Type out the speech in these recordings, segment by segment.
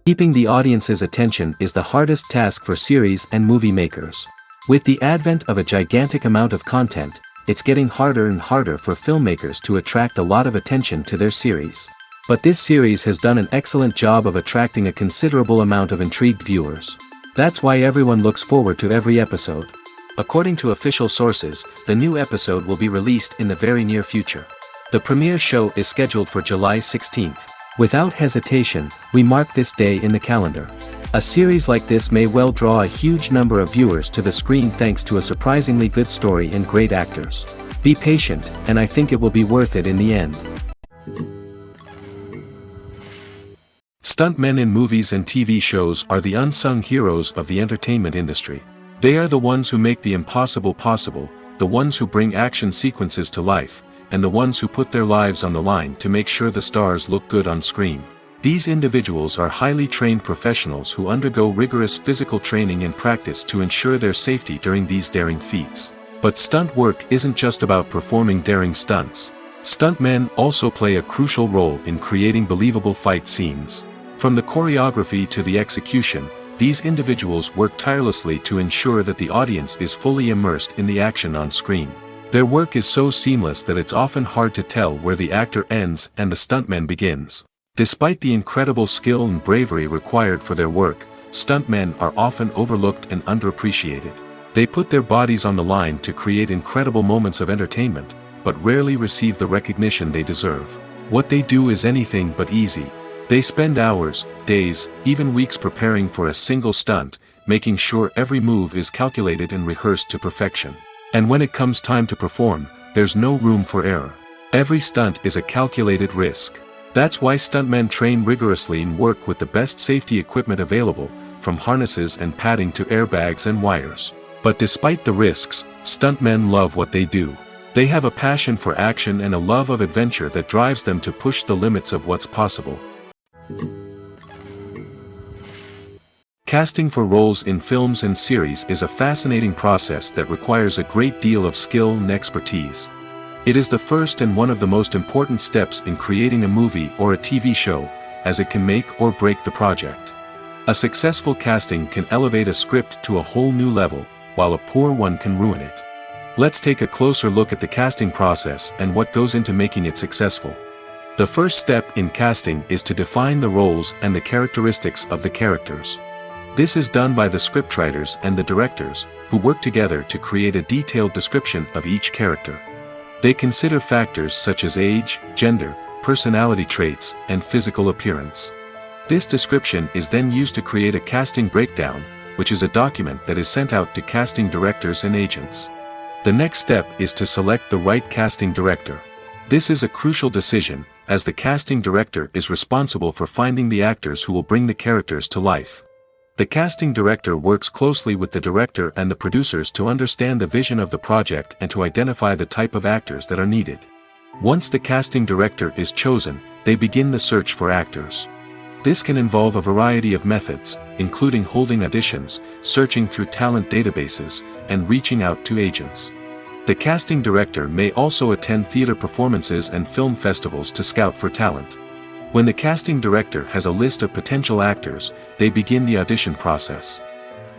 Keeping the audience's attention is the hardest task for series and movie makers. With the advent of a gigantic amount of content, it's getting harder and harder for filmmakers to attract a lot of attention to their series. But this series has done an excellent job of attracting a considerable amount of intrigued viewers. That's why everyone looks forward to every episode. According to official sources, the new episode will be released in the very near future. The premiere show is scheduled for July 16th. Without hesitation, we mark this day in the calendar. A series like this may well draw a huge number of viewers to the screen thanks to a surprisingly good story and great actors. Be patient, and I think it will be worth it in the end. Stuntmen in movies and TV shows are the unsung heroes of the entertainment industry. They are the ones who make the impossible possible, the ones who bring action sequences to life, and the ones who put their lives on the line to make sure the stars look good on screen. These individuals are highly trained professionals who undergo rigorous physical training and practice to ensure their safety during these daring feats. But stunt work isn't just about performing daring stunts. Stuntmen also play a crucial role in creating believable fight scenes. From the choreography to the execution, these individuals work tirelessly to ensure that the audience is fully immersed in the action on screen. Their work is so seamless that it's often hard to tell where the actor ends and the stuntman begins. Despite the incredible skill and bravery required for their work, stuntmen are often overlooked and underappreciated. They put their bodies on the line to create incredible moments of entertainment, but rarely receive the recognition they deserve. What they do is anything but easy. They spend hours, days, even weeks preparing for a single stunt, making sure every move is calculated and rehearsed to perfection. And when it comes time to perform, there's no room for error. Every stunt is a calculated risk. That's why stuntmen train rigorously and work with the best safety equipment available, from harnesses and padding to airbags and wires. But despite the risks, stuntmen love what they do. They have a passion for action and a love of adventure that drives them to push the limits of what's possible. Casting for roles in films and series is a fascinating process that requires a great deal of skill and expertise. It is the first and one of the most important steps in creating a movie or a TV show, as it can make or break the project. A successful casting can elevate a script to a whole new level, while a poor one can ruin it. Let's take a closer look at the casting process and what goes into making it successful. The first step in casting is to define the roles and the characteristics of the characters. This is done by the scriptwriters and the directors, who work together to create a detailed description of each character. They consider factors such as age, gender, personality traits, and physical appearance. This description is then used to create a casting breakdown, which is a document that is sent out to casting directors and agents. The next step is to select the right casting director. This is a crucial decision, as the casting director is responsible for finding the actors who will bring the characters to life. The casting director works closely with the director and the producers to understand the vision of the project and to identify the type of actors that are needed. Once the casting director is chosen, they begin the search for actors. This can involve a variety of methods, including holding auditions, searching through talent databases, and reaching out to agents. The casting director may also attend theater performances and film festivals to scout for talent. When the casting director has a list of potential actors, they begin the audition process.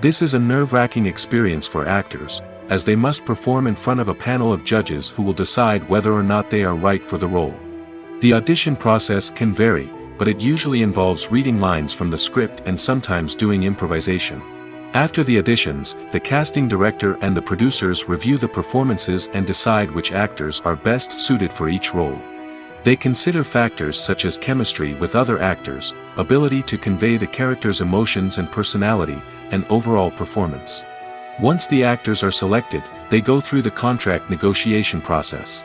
This is a nerve-wracking experience for actors, as they must perform in front of a panel of judges who will decide whether or not they are right for the role. The audition process can vary, but it usually involves reading lines from the script and sometimes doing improvisation. After the auditions, the casting director and the producers review the performances and decide which actors are best suited for each role. They consider factors such as chemistry with other actors, ability to convey the character's emotions and personality, and overall performance. Once the actors are selected, they go through the contract negotiation process.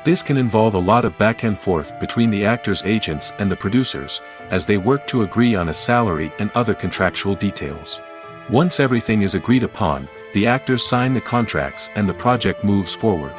This can involve a lot of back and forth between the actors' agents and the producers, as they work to agree on a salary and other contractual details. Once everything is agreed upon, the actors sign the contracts and the project moves forward.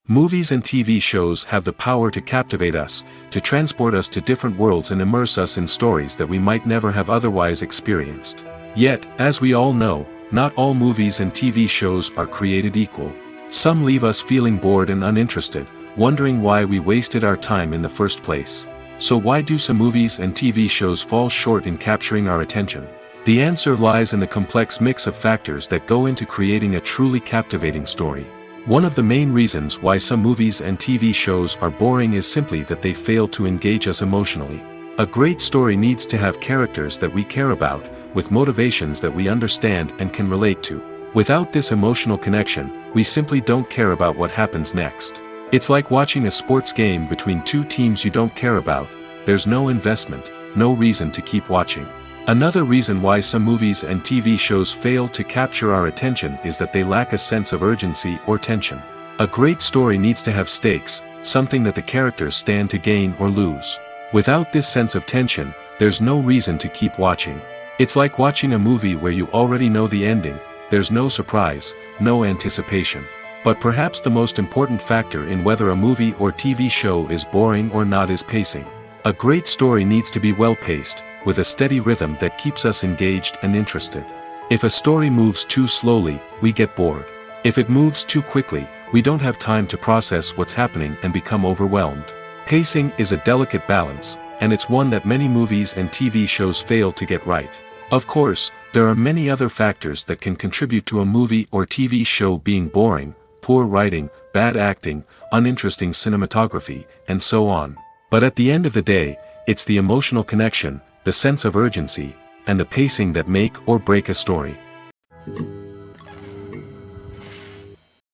Movies and TV shows have the power to captivate us, to transport us to different worlds and immerse us in stories that we might never have otherwise experienced. Yet, as we all know, not all movies and TV shows are created equal. Some leave us feeling bored and uninterested, wondering why we wasted our time in the first place. So why do some movies and TV shows fall short in capturing our attention? The answer lies in the complex mix of factors that go into creating a truly captivating story. One of the main reasons why some movies and TV shows are boring is simply that they fail to engage us emotionally. A great story needs to have characters that we care about, with motivations that we understand and can relate to. Without this emotional connection, we simply don't care about what happens next. It's like watching a sports game between two teams you don't care about. There's no investment, no reason to keep watching. Another reason why some movies and TV shows fail to capture our attention is that they lack a sense of urgency or tension. A great story needs to have stakes, something that the characters stand to gain or lose. Without this sense of tension, there's no reason to keep watching. It's like watching a movie where you already know the ending. There's no surprise, no anticipation. But perhaps the most important factor in whether a movie or TV show is boring or not is pacing. A great story needs to be well-paced, with a steady rhythm that keeps us engaged and interested. If a story moves too slowly, we get bored. If it moves too quickly, we don't have time to process what's happening and become overwhelmed. Pacing is a delicate balance, and it's one that many movies and TV shows fail to get right. Of course, there are many other factors that can contribute to a movie or TV show being boring: poor writing, bad acting, uninteresting cinematography, and so on. But at the end of the day, it's the emotional connection, the sense of urgency, and the pacing that make or break a story.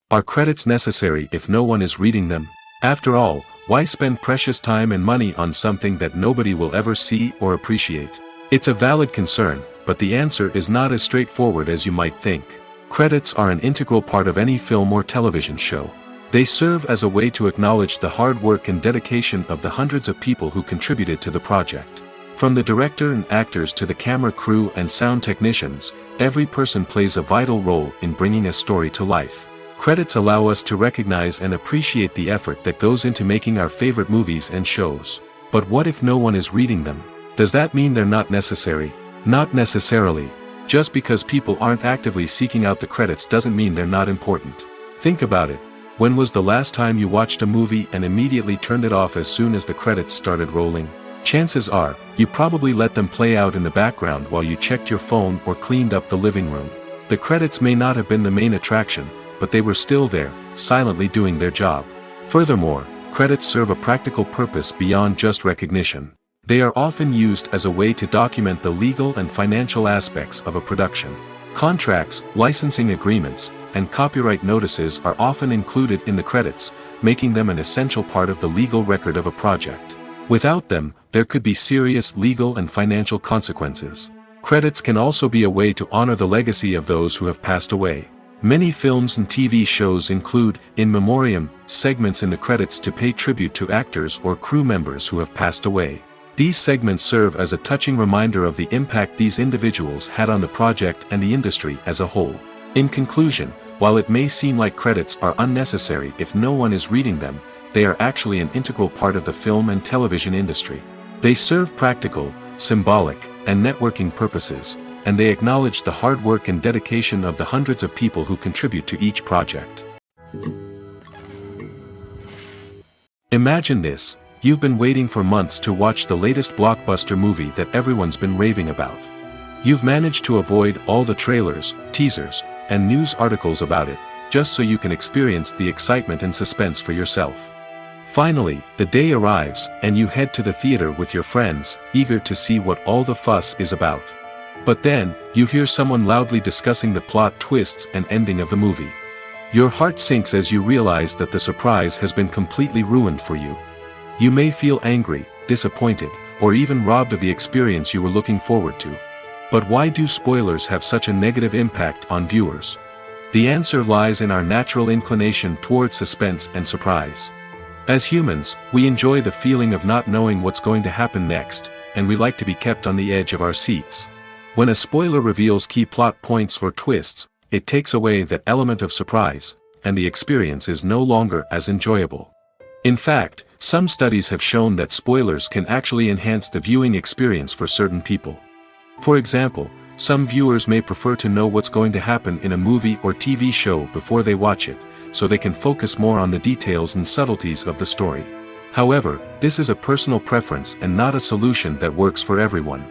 Are credits necessary if no one is reading them? After all, why spend precious time and money on something that nobody will ever see or appreciate? It's a valid concern, but the answer is not as straightforward as you might think. Credits are an integral part of any film or television show. They serve as a way to acknowledge the hard work and dedication of the hundreds of people who contributed to the project. From the director and actors to the camera crew and sound technicians, every person plays a vital role in bringing a story to life. Credits allow us to recognize and appreciate the effort that goes into making our favorite movies and shows. But what if no one is reading them? Does that mean they're not necessary? Not necessarily. Just because people aren't actively seeking out the credits doesn't mean they're not important. Think about it. When was the last time you watched a movie and immediately turned it off as soon as the credits started rolling? Chances are, you probably let them play out in the background while you checked your phone or cleaned up the living room. The credits may not have been the main attraction, but they were still there, silently doing their job. Furthermore, credits serve a practical purpose beyond just recognition. They are often used as a way to document the legal and financial aspects of a production. Contracts, licensing agreements, and copyright notices are often included in the credits, making them an essential part of the legal record of a project. Without them, there could be serious legal and financial consequences. Credits can also be a way to honor the legacy of those who have passed away. Many films and TV shows include, in memoriam, segments in the credits to pay tribute to actors or crew members who have passed away. These segments serve as a touching reminder of the impact these individuals had on the project and the industry as a whole. In conclusion, while it may seem like credits are unnecessary if no one is reading them, they are actually an integral part of the film and television industry. They serve practical, symbolic, and networking purposes, and they acknowledge the hard work and dedication of the hundreds of people who contribute to each project. Imagine this: you've been waiting for months to watch the latest blockbuster movie that everyone's been raving about. You've managed to avoid all the trailers, teasers, and news articles about it, just so you can experience the excitement and suspense for yourself. Finally, the day arrives, and you head to the theater with your friends, eager to see what all the fuss is about. But then, you hear someone loudly discussing the plot twists and ending of the movie. Your heart sinks as you realize that the surprise has been completely ruined for you. You may feel angry, disappointed, or even robbed of the experience you were looking forward to. But why do spoilers have such a negative impact on viewers? The answer lies in our natural inclination toward suspense and surprise. As humans, we enjoy the feeling of not knowing what's going to happen next, and we like to be kept on the edge of our seats. When a spoiler reveals key plot points or twists, it takes away that element of surprise, and the experience is no longer as enjoyable. In fact, some studies have shown that spoilers can actually enhance the viewing experience for certain people. For example, some viewers may prefer to know what's going to happen in a movie or TV show before they watch it, so they can focus more on the details and subtleties of the story. However, this is a personal preference and not a solution that works for everyone.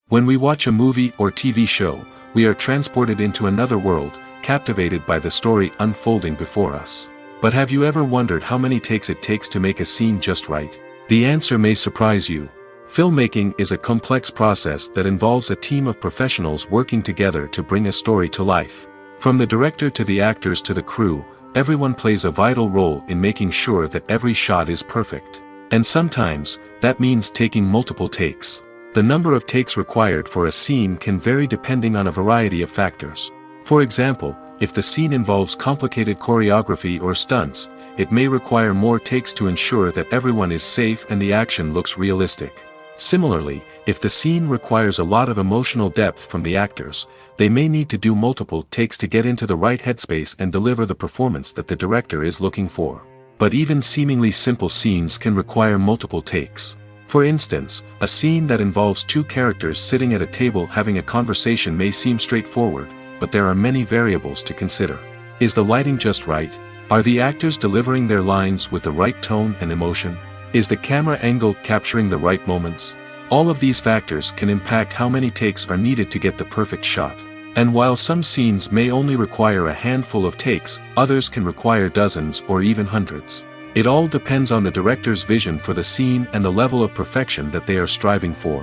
When we watch a movie or TV show, we are transported into another world, captivated by the story unfolding before us. But have you ever wondered how many takes it takes to make a scene just right? The answer may surprise you. Filmmaking is a complex process that involves a team of professionals working together to bring a story to life. From the director to the actors to the crew, everyone plays a vital role in making sure that every shot is perfect. And sometimes, that means taking multiple takes. The number of takes required for a scene can vary depending on a variety of factors. For example, if the scene involves complicated choreography or stunts, it may require more takes to ensure that everyone is safe and the action looks realistic. Similarly, if the scene requires a lot of emotional depth from the actors, they may need to do multiple takes to get into the right headspace and deliver the performance that the director is looking for. But even seemingly simple scenes can require multiple takes. For instance, a scene that involves two characters sitting at a table having a conversation may seem straightforward, but there are many variables to consider. Is the lighting just right? Are the actors delivering their lines with the right tone and emotion? Is the camera angle capturing the right moments? All of these factors can impact how many takes are needed to get the perfect shot. And while some scenes may only require a handful of takes, others can require dozens or even hundreds. It all depends on the director's vision for the scene and the level of perfection that they are striving for.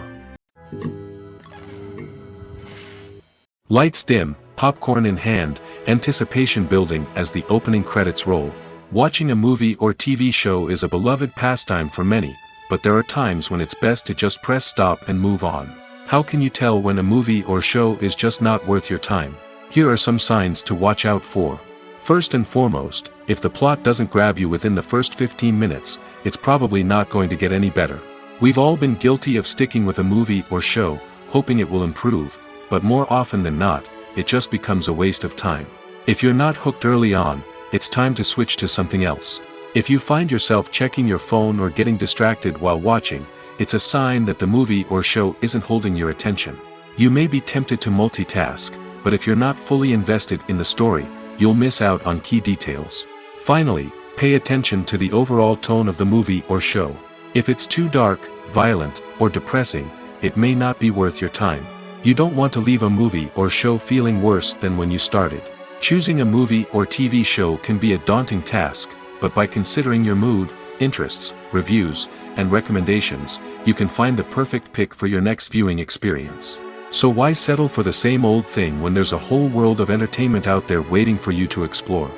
Lights dim, popcorn in hand, anticipation building as the opening credits roll. Watching a movie or TV show is a beloved pastime for many, but there are times when it's best to just press stop and move on. How can you tell when a movie or show is just not worth your time? Here are some signs to watch out for. First and foremost, if the plot doesn't grab you within the first 15 minutes, it's probably not going to get any better. We've all been guilty of sticking with a movie or show, hoping it will improve, but more often than not, it just becomes a waste of time. If you're not hooked early on, it's time to switch to something else. If you find yourself checking your phone or getting distracted while watching, it's a sign that the movie or show isn't holding your attention. You may be tempted to multitask, but if you're not fully invested in the story, you'll miss out on key details. Finally, pay attention to the overall tone of the movie or show. If it's too dark, violent, or depressing, it may not be worth your time. You don't want to leave a movie or show feeling worse than when you started. Choosing a movie or TV show can be a daunting task, but by considering your mood, interests, reviews, and recommendations, you can find the perfect pick for your next viewing experience. So why settle for the same old thing when there's a whole world of entertainment out there waiting for you to explore?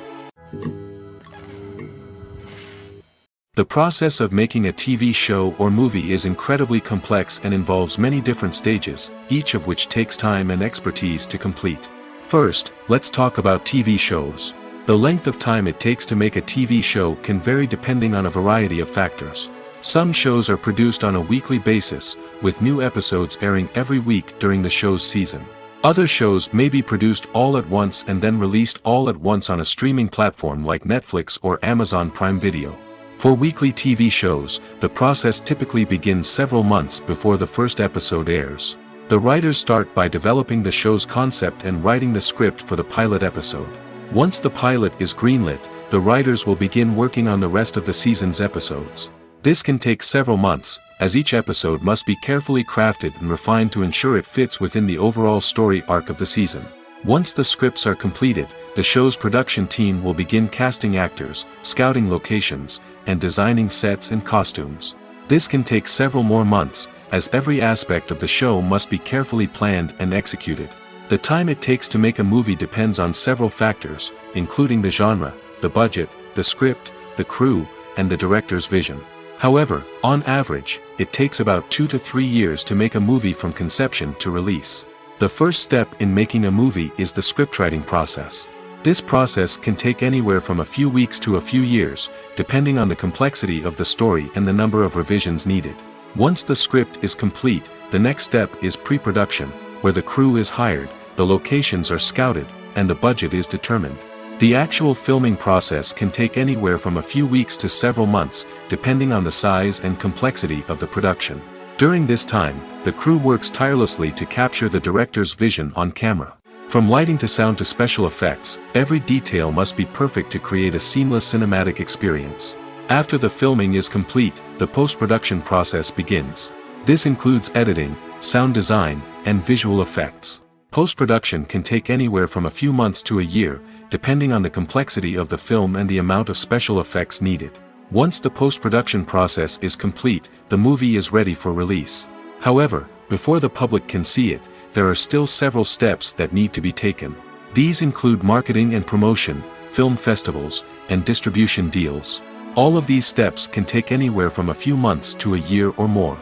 The process of making a TV show or movie is incredibly complex and involves many different stages, each of which takes time and expertise to complete. First, let's talk about TV shows. The length of time it takes to make a TV show can vary depending on a variety of factors. Some shows are produced on a weekly basis, with new episodes airing every week during the show's season. Other shows may be produced all at once and then released all at once on a streaming platform like Netflix or Amazon Prime Video. For weekly TV shows, the process typically begins several months before the first episode airs. The writers start by developing the show's concept and writing the script for the pilot episode. Once the pilot is greenlit, the writers will begin working on the rest of the season's episodes. This can take several months, as each episode must be carefully crafted and refined to ensure it fits within the overall story arc of the season. Once the scripts are completed, the show's production team will begin casting actors, scouting locations, and designing sets and costumes. This can take several more months, as every aspect of the show must be carefully planned and executed. The time it takes to make a movie depends on several factors, including the genre, the budget, the script, the crew, and the director's vision. However, on average, it takes about 2 to 3 years to make a movie from conception to release. The first step in making a movie is the scriptwriting process. This process can take anywhere from a few weeks to a few years, depending on the complexity of the story and the number of revisions needed. Once the script is complete, the next step is pre-production, where the crew is hired, the locations are scouted, and the budget is determined. The actual filming process can take anywhere from a few weeks to several months, depending on the size and complexity of the production. During this time, the crew works tirelessly to capture the director's vision on camera. From lighting to sound to special effects, every detail must be perfect to create a seamless cinematic experience. After the filming is complete, the post-production process begins. This includes editing, sound design, and visual effects. Post-production can take anywhere from a few months to a year, depending on the complexity of the film and the amount of special effects needed. Once the post-production process is complete, the movie is ready for release. However, before the public can see it, there are still several steps that need to be taken. These include marketing and promotion, film festivals, and distribution deals. All of these steps can take anywhere from a few months to a year or more.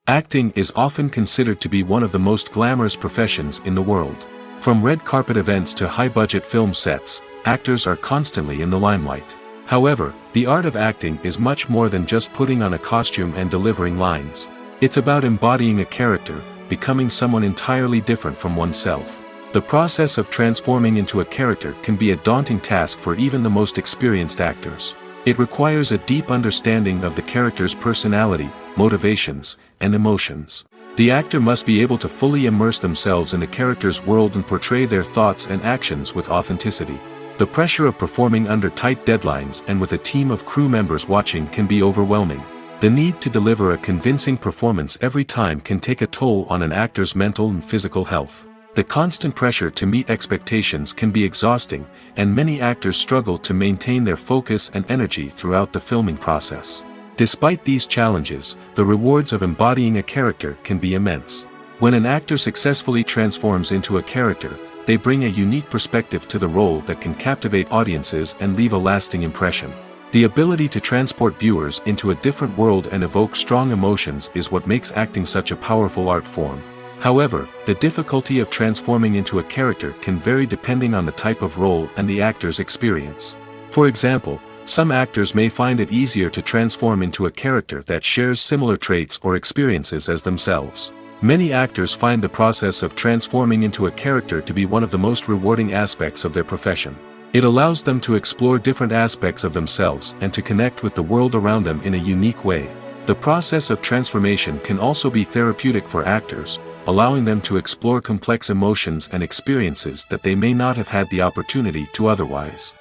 Acting is often considered to be one of the most glamorous professions in the world. From red carpet events to high-budget film sets, actors are constantly in the limelight. However, the art of acting is much more than just putting on a costume and delivering lines. It's about embodying a character, becoming someone entirely different from oneself. The process of transforming into a character can be a daunting task for even the most experienced actors. It requires a deep understanding of the character's personality, motivations, and emotions. The actor must be able to fully immerse themselves in the character's world and portray their thoughts and actions with authenticity. The pressure of performing under tight deadlines and with a team of crew members watching can be overwhelming. The need to deliver a convincing performance every time can take a toll on an actor's mental and physical health. The constant pressure to meet expectations can be exhausting, and many actors struggle to maintain their focus and energy throughout the filming process. Despite these challenges, the rewards of embodying a character can be immense. When an actor successfully transforms into a character, they bring a unique perspective to the role that can captivate audiences and leave a lasting impression. The ability to transport viewers into a different world and evoke strong emotions is what makes acting such a powerful art form. However, the difficulty of transforming into a character can vary depending on the type of role and the actor's experience. For example, some actors may find it easier to transform into a character that shares similar traits or experiences as themselves. Many actors find the process of transforming into a character to be one of the most rewarding aspects of their profession. It allows them to explore different aspects of themselves and to connect with the world around them in a unique way. The process of transformation can also be therapeutic for actors, allowing them to explore complex emotions and experiences that they may not have had the opportunity to otherwise.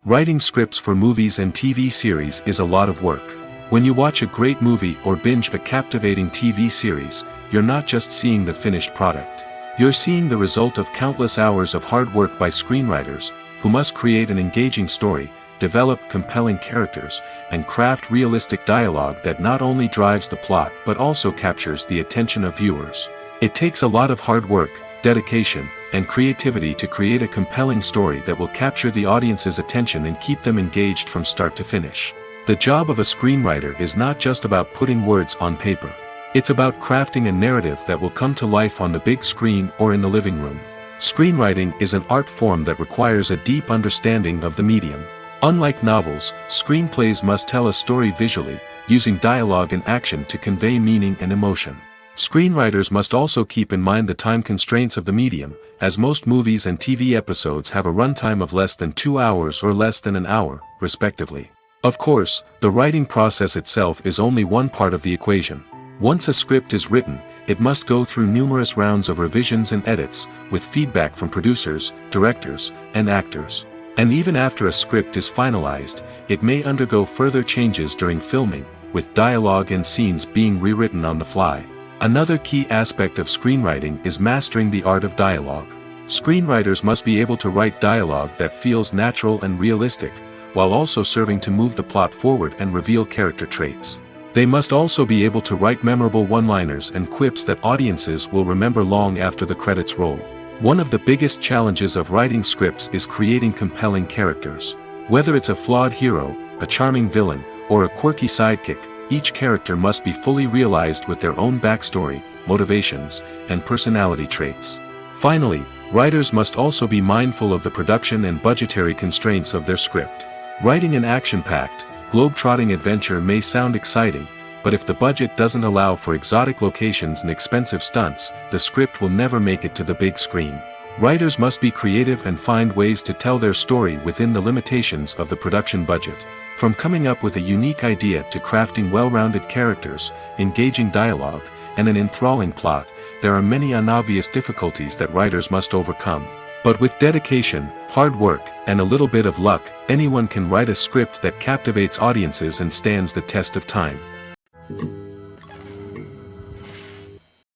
Writing scripts for movies and TV series is a lot of work. When you watch a great movie or binge a captivating TV series, you're not just seeing the finished product. You're seeing the result of countless hours of hard work by screenwriters, who must create an engaging story, develop compelling characters, and craft realistic dialogue that not only drives the plot but also captures the attention of viewers. It takes a lot of hard work, dedication, and creativity to create a compelling story that will capture the audience's attention and keep them engaged from start to finish. The job of a screenwriter is not just about putting words on paper. It's about crafting a narrative that will come to life on the big screen or in the living room. Screenwriting is an art form that requires a deep understanding of the medium. Unlike novels, screenplays must tell a story visually, using dialogue and action to convey meaning and emotion. Screenwriters must also keep in mind the time constraints of the medium, as most movies and TV episodes have a runtime of less than 2 hours or less than an hour, respectively. Of course, the writing process itself is only one part of the equation. Once a script is written, it must go through numerous rounds of revisions and edits, with feedback from producers, directors, and actors. And even after a script is finalized, it may undergo further changes during filming, with dialogue and scenes being rewritten on the fly. Another key aspect of screenwriting is mastering the art of dialogue. Screenwriters must be able to write dialogue that feels natural and realistic, while also serving to move the plot forward and reveal character traits. They must also be able to write memorable one-liners and quips that audiences will remember long after the credits roll. One of the biggest challenges of writing scripts is creating compelling characters. Whether it's a flawed hero, a charming villain, or a quirky sidekick, each character must be fully realized with their own backstory, motivations, and personality traits. Finally, writers must also be mindful of the production and budgetary constraints of their script. Writing an action-packed, globe-trotting adventure may sound exciting, but if the budget doesn't allow for exotic locations and expensive stunts, the script will never make it to the big screen. Writers must be creative and find ways to tell their story within the limitations of the production budget. From coming up with a unique idea to crafting well-rounded characters, engaging dialogue, and an enthralling plot, there are many unobvious difficulties that writers must overcome. But with dedication, hard work, and a little bit of luck, anyone can write a script that captivates audiences and stands the test of time.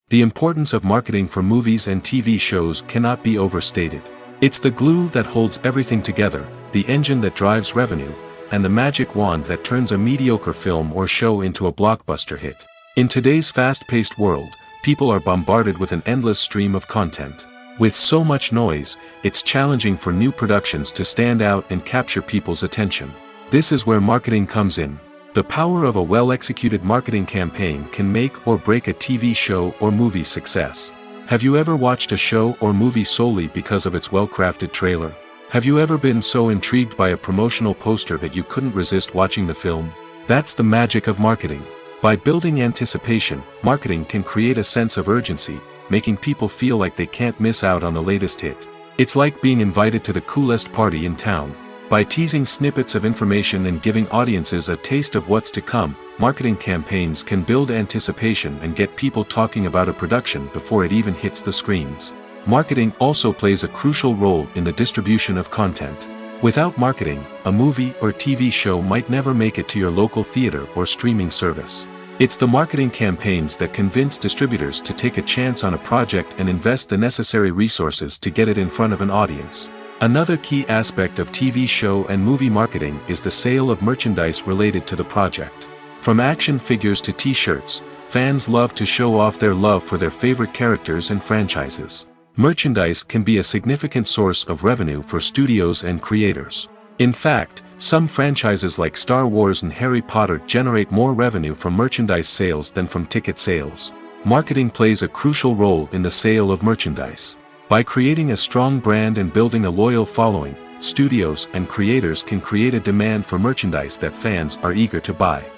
The importance of marketing for movies and TV shows cannot be overstated. It's the glue that holds everything together, the engine that drives revenue, and the magic wand that turns a mediocre film or show into a blockbuster hit. In today's fast-paced world, people are bombarded with an endless stream of content. With so much noise, it's challenging for new productions to stand out and capture people's attention. This is where marketing comes in. The power of a well-executed marketing campaign can make or break a TV show or movie's success. Have you ever watched a show or movie solely because of its well-crafted trailer? Have you ever been so intrigued by a promotional poster that you couldn't resist watching the film? That's the magic of marketing. By building anticipation, marketing can create a sense of urgency, making people feel like they can't miss out on the latest hit. It's like being invited to the coolest party in town. By teasing snippets of information and giving audiences a taste of what's to come, marketing campaigns can build anticipation and get people talking about a production before it even hits the screens. Marketing also plays a crucial role in the distribution of content. Without marketing, a movie or TV show might never make it to your local theater or streaming service. It's the marketing campaigns that convince distributors to take a chance on a project and invest the necessary resources to get it in front of an audience. Another key aspect of TV show and movie marketing is the sale of merchandise related to the project. From action figures to t-shirts, fans love to show off their love for their favorite characters and franchises. Merchandise can be a significant source of revenue for studios and creators. In fact, some franchises like Star Wars and Harry Potter generate more revenue from merchandise sales than from ticket sales. Marketing plays a crucial role in the sale of merchandise. By creating a strong brand and building a loyal following, studios and creators can create a demand for merchandise that fans are eager to buy.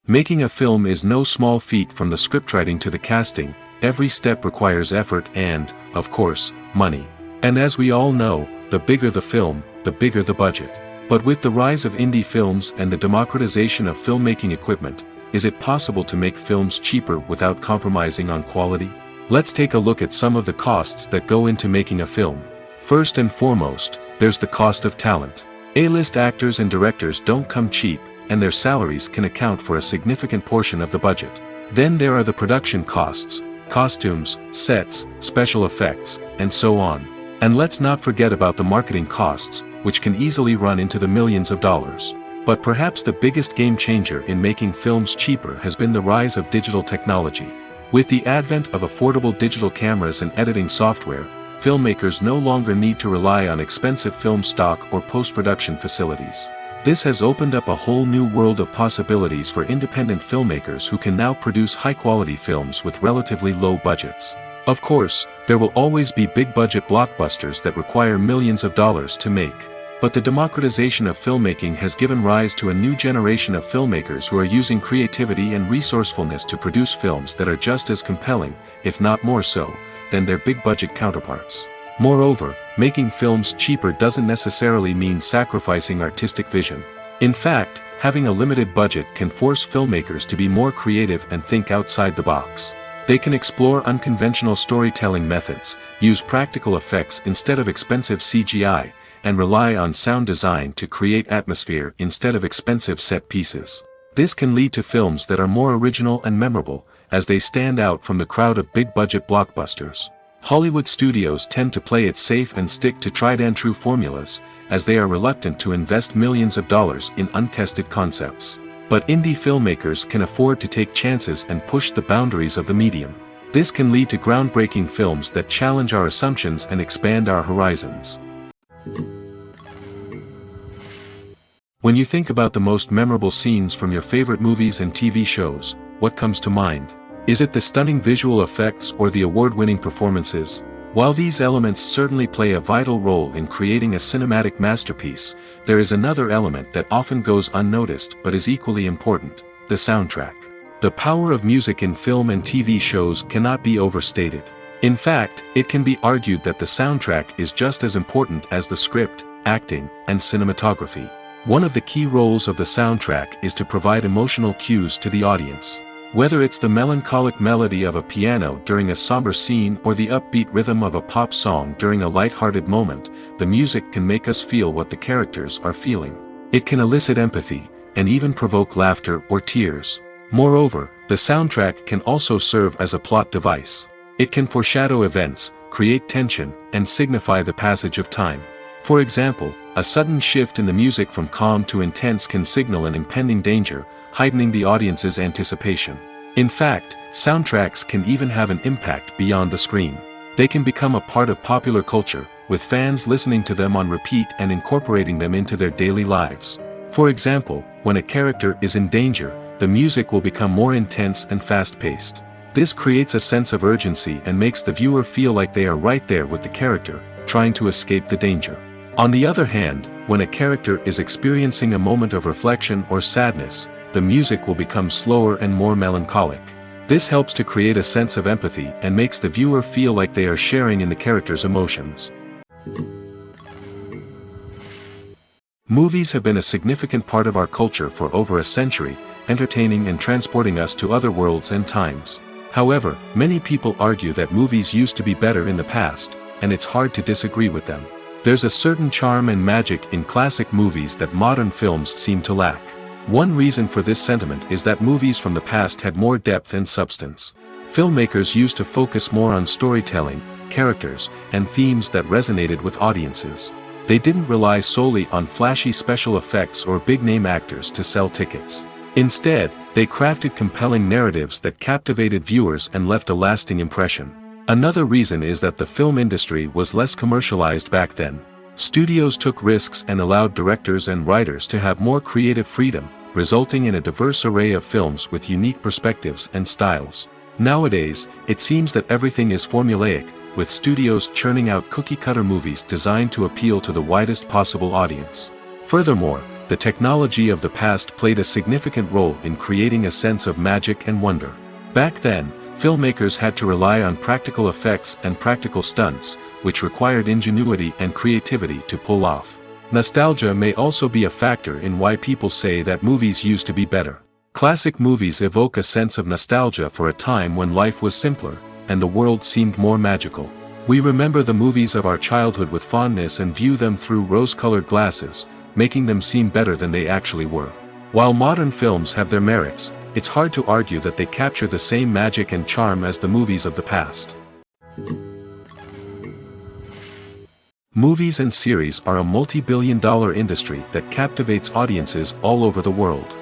Making a film is no small feat. From the scriptwriting to the casting, every step requires effort and, of course, money. And as we all know, the bigger the film, the bigger the budget. But with the rise of indie films and the democratization of filmmaking equipment, is it possible to make films cheaper without compromising on quality? Let's take a look at some of the costs that go into making a film. First and foremost, there's the cost of talent. A-list actors and directors don't come cheap, and their salaries can account for a significant portion of the budget. Then there are the production costs, costumes, sets, special effects, and so on. And let's not forget about the marketing costs, which can easily run into the millions of dollars. But perhaps the biggest game changer in making films cheaper has been the rise of digital technology. With the advent of affordable digital cameras and editing software, filmmakers no longer need to rely on expensive film stock or post-production facilities. This has opened up a whole new world of possibilities for independent filmmakers who can now produce high-quality films with relatively low budgets. Of course, there will always be big-budget blockbusters that require millions of dollars to make. But the democratization of filmmaking has given rise to a new generation of filmmakers who are using creativity and resourcefulness to produce films that are just as compelling, if not more so, than their big-budget counterparts. Moreover, making films cheaper doesn't necessarily mean sacrificing artistic vision. In fact, having a limited budget can force filmmakers to be more creative and think outside the box. They can explore unconventional storytelling methods, use practical effects instead of expensive CGI, and rely on sound design to create atmosphere instead of expensive set pieces. This can lead to films that are more original and memorable, as they stand out from the crowd of big-budget blockbusters. Hollywood studios tend to play it safe and stick to tried-and-true formulas, as they are reluctant to invest millions of dollars in untested concepts. But indie filmmakers can afford to take chances and push the boundaries of the medium. This can lead to groundbreaking films that challenge our assumptions and expand our horizons. When you think about the most memorable scenes from your favorite movies and TV shows, what comes to mind? Is it the stunning visual effects or the award-winning performances? While these elements certainly play a vital role in creating a cinematic masterpiece, there is another element that often goes unnoticed but is equally important: the soundtrack. The power of music in film and TV shows cannot be overstated. In fact, it can be argued that the soundtrack is just as important as the script, acting, and cinematography. One of the key roles of the soundtrack is to provide emotional cues to the audience. Whether it's the melancholic melody of a piano during a somber scene or the upbeat rhythm of a pop song during a light-hearted moment, the music can make us feel what the characters are feeling. It can elicit empathy, and even provoke laughter or tears. Moreover, the soundtrack can also serve as a plot device. It can foreshadow events, create tension, and signify the passage of time. For example, a sudden shift in the music from calm to intense can signal an impending danger, heightening the audience's anticipation. In fact, soundtracks can even have an impact beyond the screen. They can become a part of popular culture, with fans listening to them on repeat and incorporating them into their daily lives. For example, when a character is in danger, the music will become more intense and fast-paced. This creates a sense of urgency and makes the viewer feel like they are right there with the character, trying to escape the danger. On the other hand, when a character is experiencing a moment of reflection or sadness, the music will become slower and more melancholic. This helps to create a sense of empathy and makes the viewer feel like they are sharing in the character's emotions. Movies have been a significant part of our culture for over a century, entertaining and transporting us to other worlds and times. However, many people argue that movies used to be better in the past, and it's hard to disagree with them. There's a certain charm and magic in classic movies that modern films seem to lack. One reason for this sentiment is that movies from the past had more depth and substance. Filmmakers used to focus more on storytelling, characters, and themes that resonated with audiences. They didn't rely solely on flashy special effects or big-name actors to sell tickets. Instead, they crafted compelling narratives that captivated viewers and left a lasting impression. Another reason is that the film industry was less commercialized back then. Studios took risks and allowed directors and writers to have more creative freedom, resulting in a diverse array of films with unique perspectives and styles. Nowadays, it seems that everything is formulaic, with studios churning out cookie-cutter movies designed to appeal to the widest possible audience. Furthermore, the technology of the past played a significant role in creating a sense of magic and wonder. Back then, filmmakers had to rely on practical effects and practical stunts, which required ingenuity and creativity to pull off. Nostalgia may also be a factor in why people say that movies used to be better. Classic movies evoke a sense of nostalgia for a time when life was simpler, and the world seemed more magical. We remember the movies of our childhood with fondness and view them through rose-colored glasses, making them seem better than they actually were. While modern films have their merits, it's hard to argue that they capture the same magic and charm as the movies of the past. Movies and series are a multi-billion-dollar industry that captivates audiences all over the world.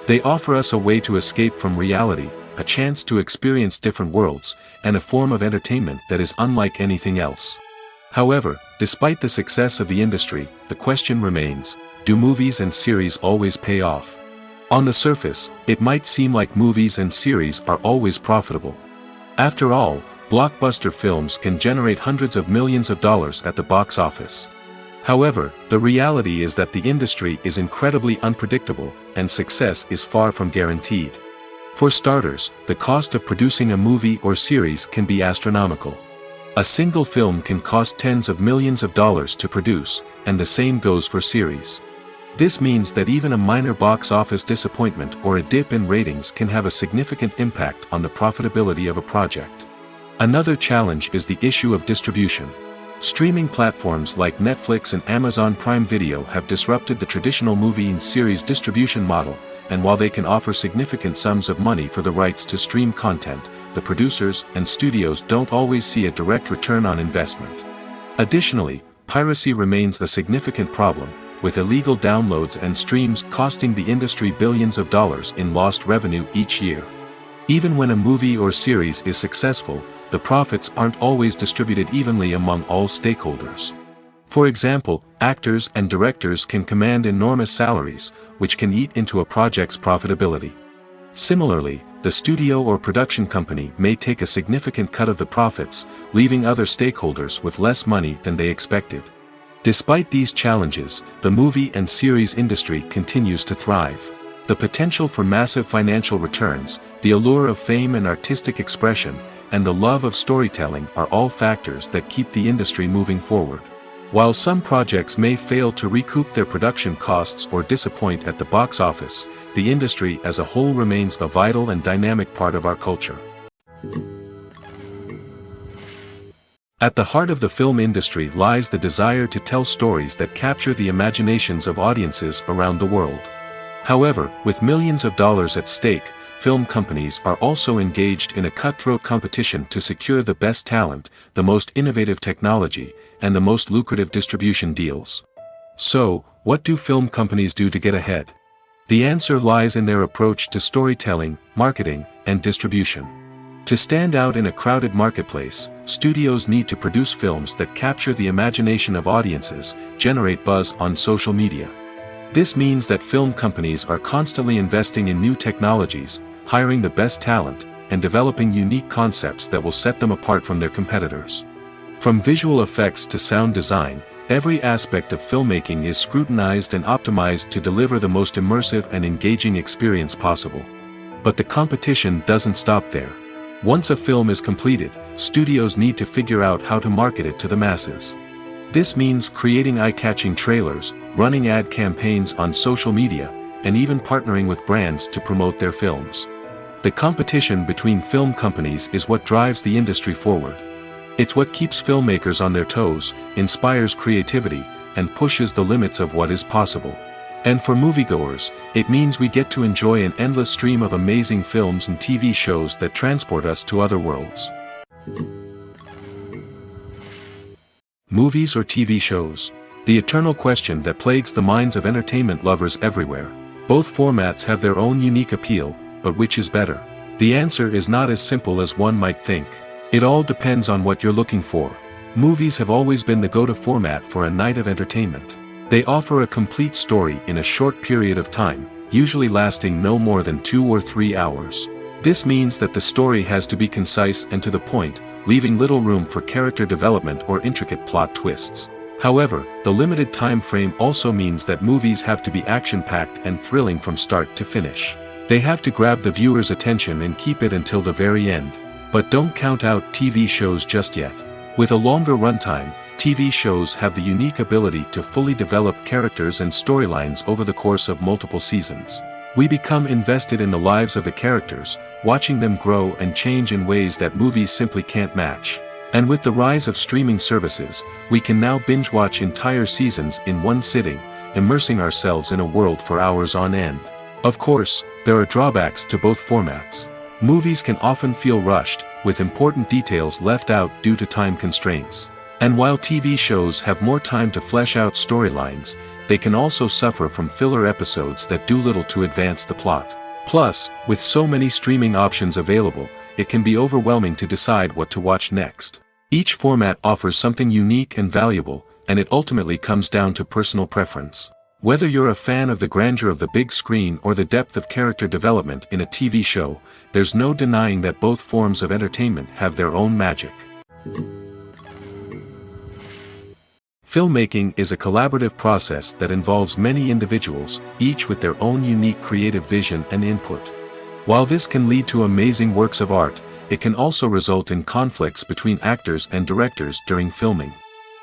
They offer us a way to escape from reality, a chance to experience different worlds, and a form of entertainment that is unlike anything else. However, despite the success of the industry, the question remains, do movies and series always pay off? On the surface, it might seem like movies and series are always profitable. After all, blockbuster films can generate hundreds of millions of dollars at the box office. However, the reality is that the industry is incredibly unpredictable, and success is far from guaranteed. For starters, the cost of producing a movie or series can be astronomical. A single film can cost tens of millions of dollars to produce, and the same goes for series. This means that even a minor box office disappointment or a dip in ratings can have a significant impact on the profitability of a project. Another challenge is the issue of distribution. Streaming platforms like Netflix and Amazon Prime Video have disrupted the traditional movie and series distribution model, and while they can offer significant sums of money for the rights to stream content, the producers and studios don't always see a direct return on investment. Additionally, piracy remains a significant problem, with illegal downloads and streams costing the industry billions of dollars in lost revenue each year. Even when a movie or series is successful, the profits aren't always distributed evenly among all stakeholders. For example, actors and directors can command enormous salaries, which can eat into a project's profitability. Similarly, the studio or production company may take a significant cut of the profits, leaving other stakeholders with less money than they expected. Despite these challenges, the movie and series industry continues to thrive. The potential for massive financial returns, the allure of fame and artistic expression, and the love of storytelling are all factors that keep the industry moving forward. While some projects may fail to recoup their production costs or disappoint at the box office, the industry as a whole remains a vital and dynamic part of our culture. At the heart of the film industry lies the desire to tell stories that capture the imaginations of audiences around the world. However, with millions of dollars at stake, film companies are also engaged in a cutthroat competition to secure the best talent, the most innovative technology, and the most lucrative distribution deals. So, what do film companies do to get ahead? The answer lies in their approach to storytelling, marketing, and distribution. To stand out in a crowded marketplace, studios need to produce films that capture the imagination of audiences, generate buzz on social media. This means that film companies are constantly investing in new technologies, hiring the best talent, and developing unique concepts that will set them apart from their competitors. From visual effects to sound design, every aspect of filmmaking is scrutinized and optimized to deliver the most immersive and engaging experience possible. But the competition doesn't stop there. Once a film is completed, studios need to figure out how to market it to the masses. This means creating eye-catching trailers, running ad campaigns on social media, and even partnering with brands to promote their films. The competition between film companies is what drives the industry forward. It's what keeps filmmakers on their toes, inspires creativity, and pushes the limits of what is possible. And for moviegoers, it means we get to enjoy an endless stream of amazing films and TV shows that transport us to other worlds. Movies or TV shows? The eternal question that plagues the minds of entertainment lovers everywhere. Both formats have their own unique appeal, but which is better? The answer is not as simple as one might think. It all depends on what you're looking for. Movies have always been the go-to format for a night of entertainment. They offer a complete story in a short period of time, usually lasting no more than 2 or 3 hours. This means that the story has to be concise and to the point, leaving little room for character development or intricate plot twists. However, the limited time frame also means that movies have to be action-packed and thrilling from start to finish. They have to grab the viewer's attention and keep it until the very end. But don't count out TV shows just yet. With a longer runtime, TV shows have the unique ability to fully develop characters and storylines over the course of multiple seasons. We become invested in the lives of the characters, watching them grow and change in ways that movies simply can't match. And with the rise of streaming services, we can now binge-watch entire seasons in one sitting, immersing ourselves in a world for hours on end. Of course, there are drawbacks to both formats. Movies can often feel rushed, with important details left out due to time constraints. And while TV shows have more time to flesh out storylines, they can also suffer from filler episodes that do little to advance the plot. Plus, with so many streaming options available, it can be overwhelming to decide what to watch next. Each format offers something unique and valuable, and it ultimately comes down to personal preference. Whether you're a fan of the grandeur of the big screen or the depth of character development in a TV show, there's no denying that both forms of entertainment have their own magic. Filmmaking is a collaborative process that involves many individuals, each with their own unique creative vision and input. While this can lead to amazing works of art, it can also result in conflicts between actors and directors during filming.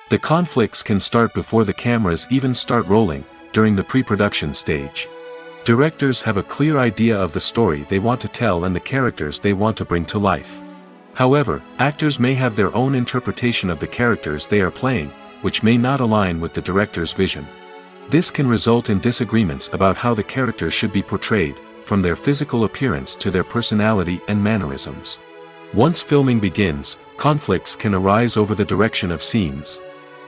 The conflicts can start before the cameras even start rolling, during the pre-production stage. Directors have a clear idea of the story they want to tell and the characters they want to bring to life. However, actors may have their own interpretation of the characters they are playing, which may not align with the director's vision. This can result in disagreements about how the characters should be portrayed, from their physical appearance to their personality and mannerisms. Once filming begins, conflicts can arise over the direction of scenes.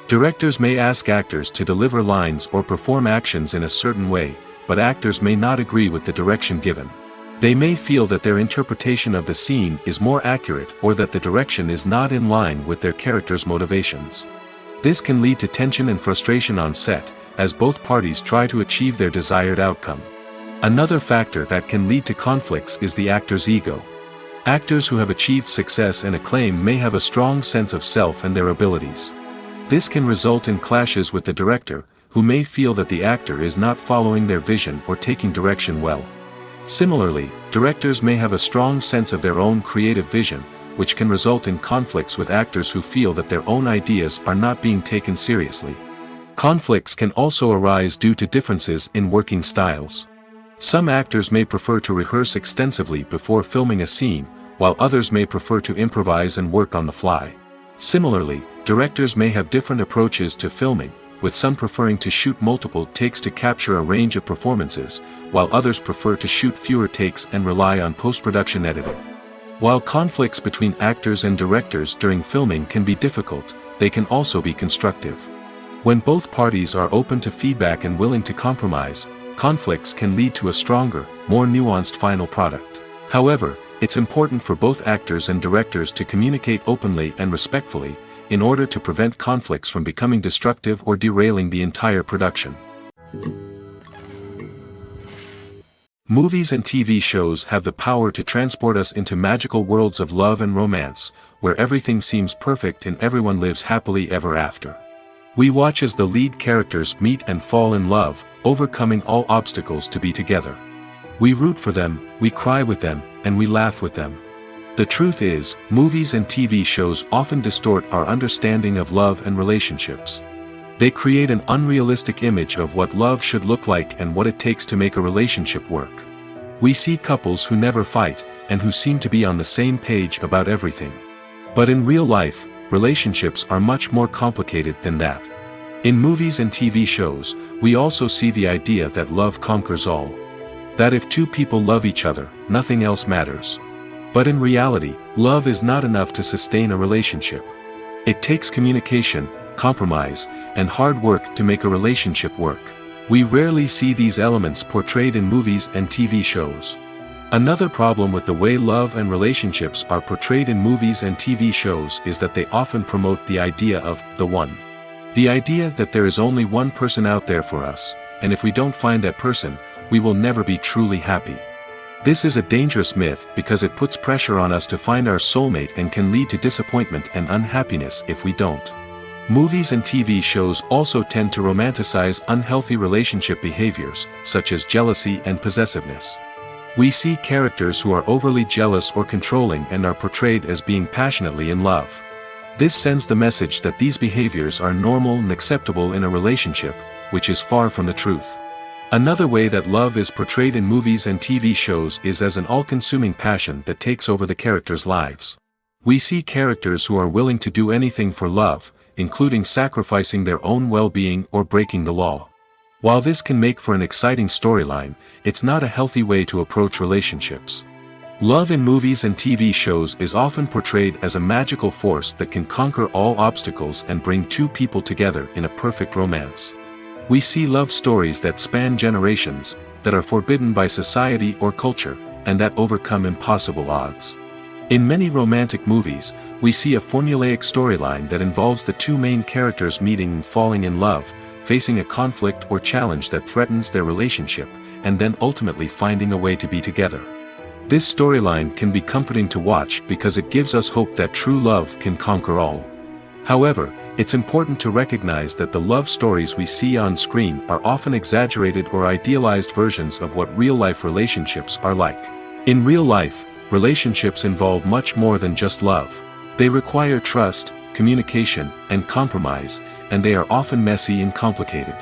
Directors may ask actors to deliver lines or perform actions in a certain way, but actors may not agree with the direction given. They may feel that their interpretation of the scene is more accurate or that the direction is not in line with their character's motivations. This can lead to tension and frustration on set, as both parties try to achieve their desired outcome. Another factor that can lead to conflicts is the actor's ego. Actors who have achieved success and acclaim may have a strong sense of self and their abilities. This can result in clashes with the director, who may feel that the actor is not following their vision or taking direction well. Similarly, directors may have a strong sense of their own creative vision, which can result in conflicts with actors who feel that their own ideas are not being taken seriously. Conflicts can also arise due to differences in working styles. Some actors may prefer to rehearse extensively before filming a scene, while others may prefer to improvise and work on the fly. Similarly, directors may have different approaches to filming, with some preferring to shoot multiple takes to capture a range of performances, while others prefer to shoot fewer takes and rely on post-production editing. While conflicts between actors and directors during filming can be difficult, they can also be constructive. When both parties are open to feedback and willing to compromise, conflicts can lead to a stronger, more nuanced final product. However, it's important for both actors and directors to communicate openly and respectfully, in order to prevent conflicts from becoming destructive or derailing the entire production. Movies and TV shows have the power to transport us into magical worlds of love and romance, where everything seems perfect and everyone lives happily ever after. We watch as the lead characters meet and fall in love, overcoming all obstacles to be together. We root for them, we cry with them, and we laugh with them. The truth is, movies and TV shows often distort our understanding of love and relationships. They create an unrealistic image of what love should look like and what it takes to make a relationship work. We see couples who never fight, and who seem to be on the same page about everything. But in real life, relationships are much more complicated than that. In movies and TV shows, we also see the idea that love conquers all. That if two people love each other, nothing else matters. But in reality, love is not enough to sustain a relationship. It takes communication, compromise, and hard work to make a relationship work. We rarely see these elements portrayed in movies and TV shows. Another problem with the way love and relationships are portrayed in movies and TV shows is that they often promote the idea of the one. The idea that there is only one person out there for us, and if we don't find that person, we will never be truly happy. This is a dangerous myth because it puts pressure on us to find our soulmate and can lead to disappointment and unhappiness if we don't. Movies and TV shows also tend to romanticize unhealthy relationship behaviors, such as jealousy and possessiveness. We see characters who are overly jealous or controlling and are portrayed as being passionately in love. This sends the message that these behaviors are normal and acceptable in a relationship, which is far from the truth. Another way that love is portrayed in movies and TV shows is as an all-consuming passion that takes over the characters' lives. We see characters who are willing to do anything for love, including sacrificing their own well-being or breaking the law. While this can make for an exciting storyline, it's not a healthy way to approach relationships. Love in movies and TV shows is often portrayed as a magical force that can conquer all obstacles and bring two people together in a perfect romance. We see love stories that span generations, that are forbidden by society or culture, and that overcome impossible odds. In many romantic movies, we see a formulaic storyline that involves the two main characters meeting and falling in love, facing a conflict or challenge that threatens their relationship, and then ultimately finding a way to be together. This storyline can be comforting to watch because it gives us hope that true love can conquer all. However, it's important to recognize that the love stories we see on screen are often exaggerated or idealized versions of what real-life relationships are like. In real life, relationships involve much more than just love. They require trust, communication, and compromise, and they are often messy and complicated.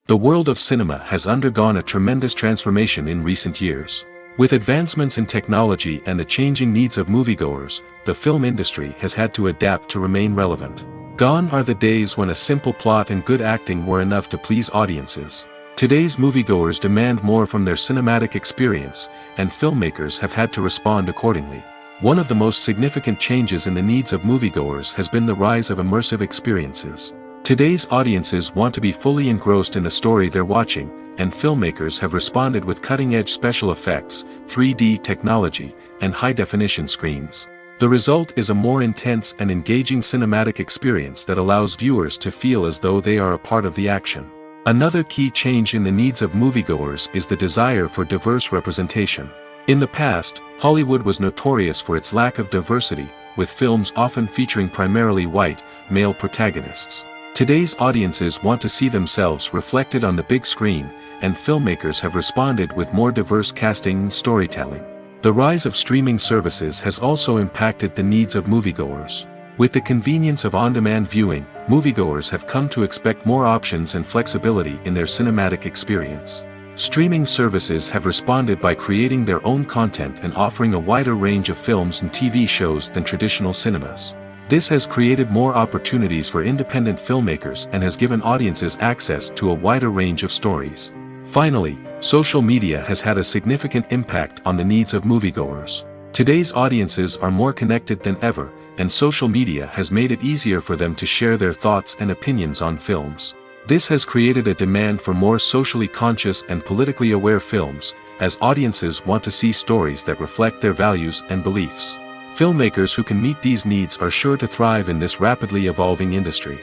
The world of cinema has undergone a tremendous transformation in recent years. With advancements in technology and the changing needs of moviegoers, the film industry has had to adapt to remain relevant. Gone are the days when a simple plot and good acting were enough to please audiences. Today's moviegoers demand more from their cinematic experience, and filmmakers have had to respond accordingly. One of the most significant changes in the needs of moviegoers has been the rise of immersive experiences. Today's audiences want to be fully engrossed in the story they're watching, and filmmakers have responded with cutting-edge special effects, 3D technology, and high-definition screens. The result is a more intense and engaging cinematic experience that allows viewers to feel as though they are a part of the action. Another key change in the needs of moviegoers is the desire for diverse representation. In the past, Hollywood was notorious for its lack of diversity, with films often featuring primarily white, male protagonists. Today's audiences want to see themselves reflected on the big screen, and filmmakers have responded with more diverse casting and storytelling. The rise of streaming services has also impacted the needs of moviegoers. With the convenience of on-demand viewing, moviegoers have come to expect more options and flexibility in their cinematic experience. Streaming services have responded by creating their own content and offering a wider range of films and TV shows than traditional cinemas. This has created more opportunities for independent filmmakers and has given audiences access to a wider range of stories. Finally, social media has had a significant impact on the needs of moviegoers. Today's audiences are more connected than ever, and social media has made it easier for them to share their thoughts and opinions on films. This has created a demand for more socially conscious and politically aware films, as audiences want to see stories that reflect their values and beliefs. Filmmakers who can meet these needs are sure to thrive in this rapidly evolving industry.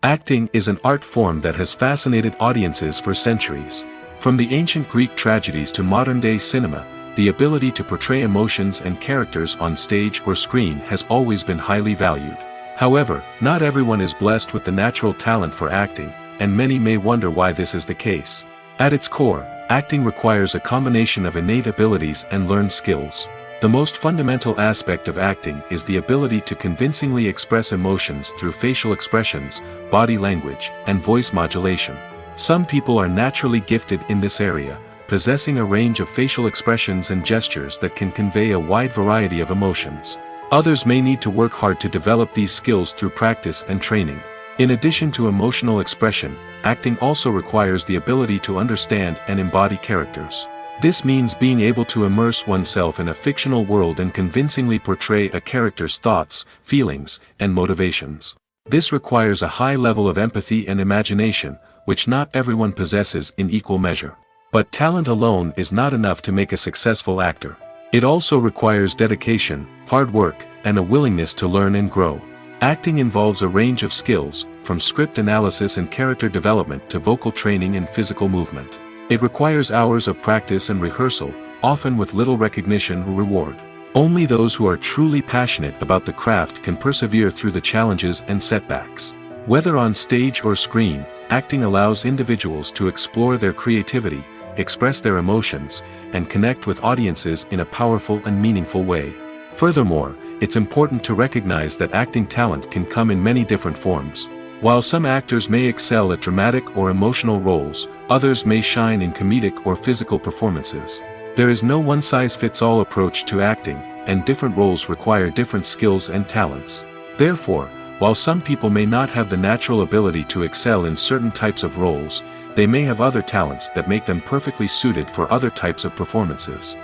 Acting is an art form that has fascinated audiences for centuries. From the ancient Greek tragedies to modern-day cinema, the ability to portray emotions and characters on stage or screen has always been highly valued. However, not everyone is blessed with the natural talent for acting, and many may wonder why this is the case. At its core, acting requires a combination of innate abilities and learned skills. The most fundamental aspect of acting is the ability to convincingly express emotions through facial expressions, body language, and voice modulation. Some people are naturally gifted in this area, possessing a range of facial expressions and gestures that can convey a wide variety of emotions. Others may need to work hard to develop these skills through practice and training. In addition to emotional expression, acting also requires the ability to understand and embody characters. This means being able to immerse oneself in a fictional world and convincingly portray a character's thoughts, feelings, and motivations. This requires a high level of empathy and imagination, which not everyone possesses in equal measure. But talent alone is not enough to make a successful actor. It also requires dedication, hard work, and a willingness to learn and grow. Acting involves a range of skills, from script analysis and character development to vocal training and physical movement. It requires hours of practice and rehearsal, often with little recognition or reward. Only those who are truly passionate about the craft can persevere through the challenges and setbacks. Whether on stage or screen, acting allows individuals to explore their creativity, express their emotions, and connect with audiences in a powerful and meaningful way. Furthermore, it's important to recognize that acting talent can come in many different forms. While some actors may excel at dramatic or emotional roles, others may shine in comedic or physical performances. There is no one-size-fits-all approach to acting, and different roles require different skills and talents. Therefore, while some people may not have the natural ability to excel in certain types of roles, they may have other talents that make them perfectly suited for other types of performances.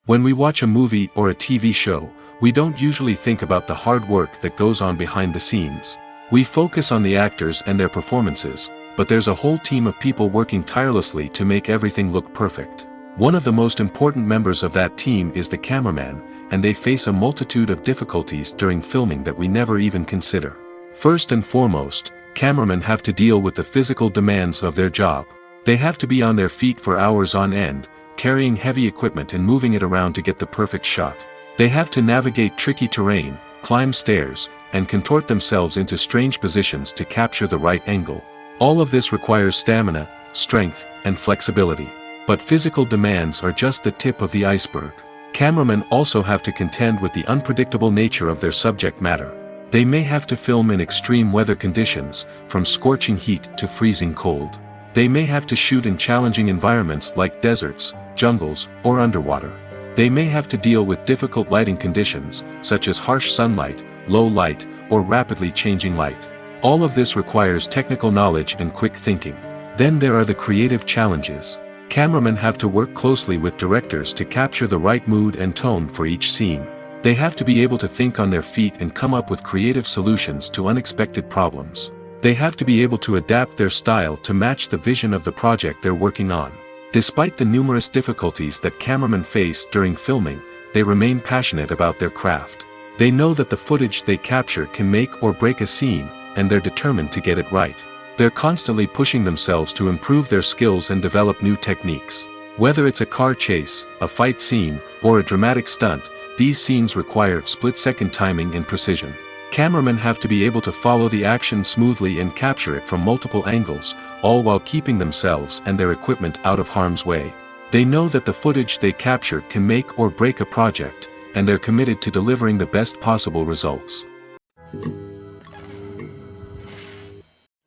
When we watch a movie or a TV show, we don't usually think about the hard work that goes on behind the scenes. We focus on the actors and their performances, but there's a whole team of people working tirelessly to make everything look perfect. One of the most important members of that team is the cameraman, and they face a multitude of difficulties during filming that we never even consider. First and foremost, cameramen have to deal with the physical demands of their job. They have to be on their feet for hours on end, carrying heavy equipment and moving it around to get the perfect shot. They have to navigate tricky terrain, climb stairs, and contort themselves into strange positions to capture the right angle. All of this requires stamina, strength, and flexibility. But physical demands are just the tip of the iceberg. Cameramen also have to contend with the unpredictable nature of their subject matter. They may have to film in extreme weather conditions, from scorching heat to freezing cold. They may have to shoot in challenging environments like deserts, jungles, or underwater. They may have to deal with difficult lighting conditions, such as harsh sunlight, low light, or rapidly changing light. All of this requires technical knowledge and quick thinking. Then there are the creative challenges. Cameramen have to work closely with directors to capture the right mood and tone for each scene. They have to be able to think on their feet and come up with creative solutions to unexpected problems. They have to be able to adapt their style to match the vision of the project they're working on. Despite the numerous difficulties that cameramen face during filming, they remain passionate about their craft. They know that the footage they capture can make or break a scene, and they're determined to get it right. They're constantly pushing themselves to improve their skills and develop new techniques. Whether it's a car chase, a fight scene, or a dramatic stunt, these scenes require split-second timing and precision. cameramen have to be able to follow the action smoothly and capture it from multiple angles, all while keeping themselves and their equipment out of harm's way. They know that the footage they captured can make or break a project, and they're committed to delivering the best possible results.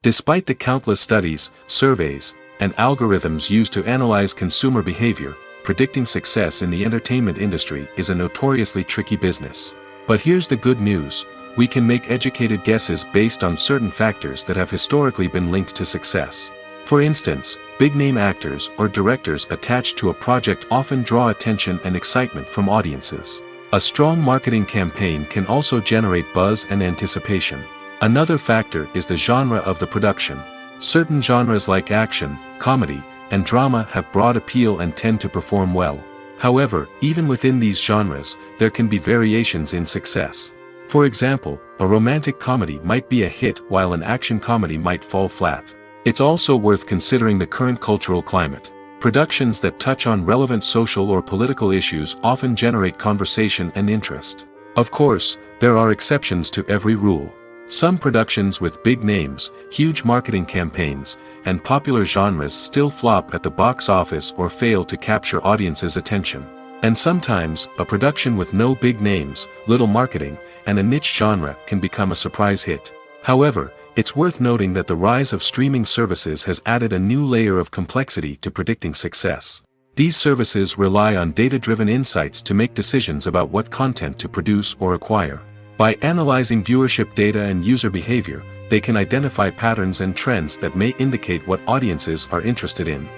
Despite the countless studies, surveys, and algorithms used to analyze consumer behavior, predicting success in the entertainment industry is a notoriously tricky business. But here's the good news: we can make educated guesses based on certain factors that have historically been linked to success. For instance, big-name actors or directors attached to a project often draw attention and excitement from audiences. A strong marketing campaign can also generate buzz and anticipation. Another factor is the genre of the production. Certain genres like action, comedy, and drama have broad appeal and tend to perform well. However, even within these genres, there can be variations in success. For example, a romantic comedy might be a hit while an action comedy might fall flat. It's also worth considering the current cultural climate. Productions that touch on relevant social or political issues often generate conversation and interest. Of course, there are exceptions to every rule. Some productions with big names, huge marketing campaigns, and popular genres still flop at the box office or fail to capture audiences' attention. And sometimes, a production with no big names, little marketing, and a niche genre can become a surprise hit. However, it's worth noting that the rise of streaming services has added a new layer of complexity to predicting success. These services rely on data-driven insights to make decisions about what content to produce or acquire. By analyzing viewership data and user behavior, they can identify patterns and trends that may indicate what audiences are interested in.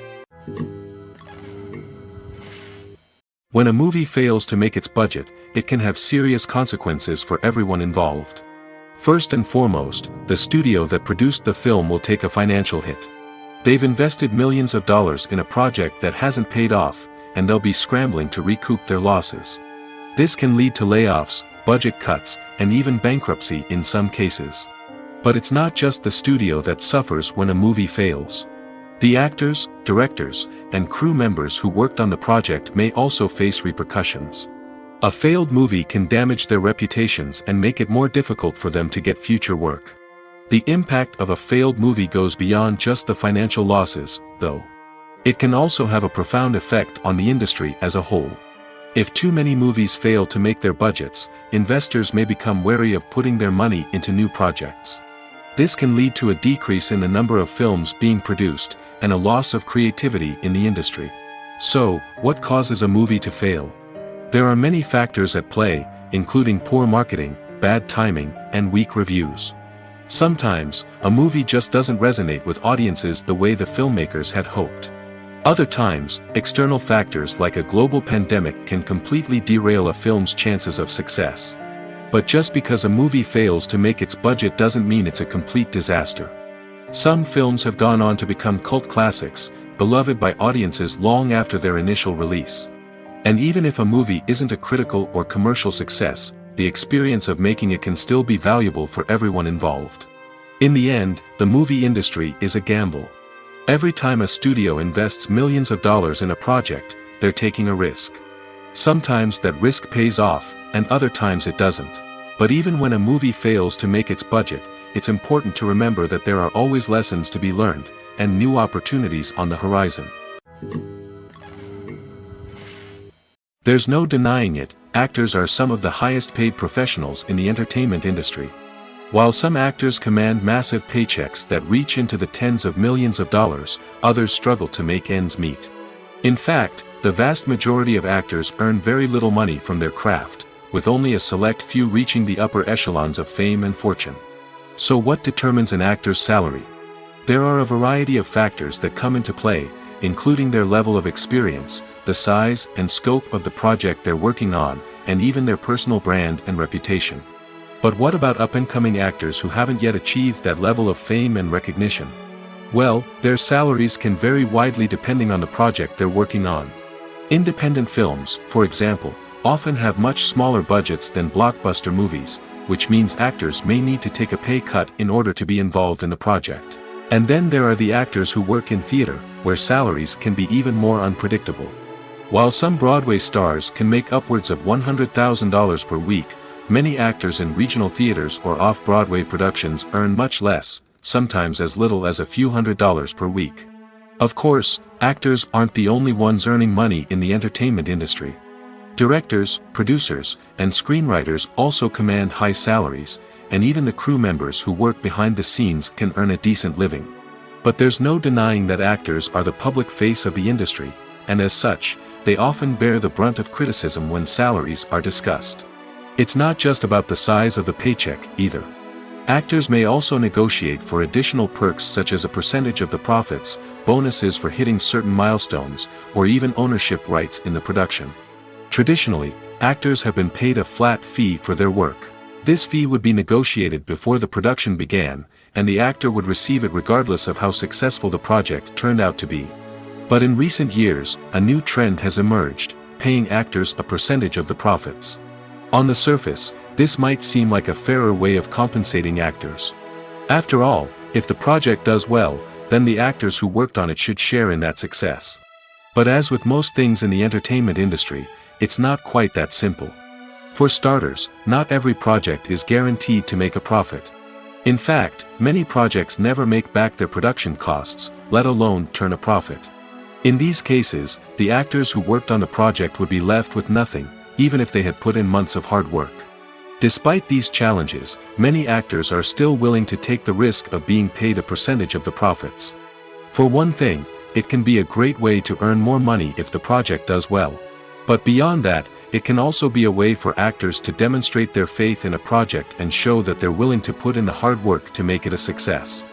When a movie fails to make its budget, it can have serious consequences for everyone involved. First and foremost, the studio that produced the film will take a financial hit. They've invested millions of dollars in a project that hasn't paid off, and they'll be scrambling to recoup their losses. This can lead to layoffs, budget cuts, and even bankruptcy in some cases. But it's not just the studio that suffers when a movie fails. The actors, directors, and crew members who worked on the project may also face repercussions. A failed movie can damage their reputations and make it more difficult for them to get future work. The impact of a failed movie goes beyond just the financial losses, though. It can also have a profound effect on the industry as a whole. If too many movies fail to make their budgets, investors may become wary of putting their money into new projects. This can lead to a decrease in the number of films being produced, and a loss of creativity in the industry. So, what causes a movie to fail? There are many factors at play, including poor marketing, bad timing, and weak reviews. Sometimes, a movie just doesn't resonate with audiences the way the filmmakers had hoped. Other times, external factors like a global pandemic can completely derail a film's chances of success. But just because a movie fails to make its budget doesn't mean it's a complete disaster. Some films have gone on to become cult classics, beloved by audiences long after their initial release. And even if a movie isn't a critical or commercial success, the experience of making it can still be valuable for everyone involved. In the end, the movie industry is a gamble. Every time a studio invests millions of dollars in a project, they're taking a risk. Sometimes that risk pays off, and other times it doesn't. But even when a movie fails to make its budget, it's important to remember that there are always lessons to be learned, and new opportunities on the horizon. There's no denying it, actors are some of the highest paid professionals in the entertainment industry. While some actors command massive paychecks that reach into the tens of millions of dollars, others struggle to make ends meet. In fact, the vast majority of actors earn very little money from their craft, with only a select few reaching the upper echelons of fame and fortune. So what determines an actor's salary? There are a variety of factors that come into play, including their level of experience, the size and scope of the project they're working on, and even their personal brand and reputation. But what about up-and-coming actors who haven't yet achieved that level of fame and recognition? Well, their salaries can vary widely depending on the project they're working on. Independent films, for example, often have much smaller budgets than blockbuster movies, which means actors may need to take a pay cut in order to be involved in the project. And then there are the actors who work in theater, where salaries can be even more unpredictable. While some Broadway stars can make upwards of $100,000 per week, many actors in regional theaters or off-Broadway productions earn much less, sometimes as little as a few $100s per week. Of course, actors aren't the only ones earning money in the entertainment industry. Directors, producers, and screenwriters also command high salaries, and even the crew members who work behind the scenes can earn a decent living. But there's no denying that actors are the public face of the industry, and as such, they often bear the brunt of criticism when salaries are discussed. It's not just about the size of the paycheck, either. Actors may also negotiate for additional perks such as a percentage of the profits, bonuses for hitting certain milestones, or even ownership rights in the production. Traditionally, actors have been paid a flat fee for their work. This fee would be negotiated before the production began, and the actor would receive it regardless of how successful the project turned out to be. But in recent years, a new trend has emerged, paying actors a percentage of the profits. On the surface, this might seem like a fairer way of compensating actors. After all, if the project does well, then the actors who worked on it should share in that success. But as with most things in the entertainment industry, it's not quite that simple. For starters, not every project is guaranteed to make a profit. In fact, many projects never make back their production costs, let alone turn a profit. In these cases, the actors who worked on the project would be left with nothing, even if they had put in months of hard work. Despite these challenges, many actors are still willing to take the risk of being paid a percentage of the profits. For one thing, it can be a great way to earn more money if the project does well. But beyond that, it can also be a way for actors to demonstrate their faith in a project and show that they're willing to put in the hard work to make it a success.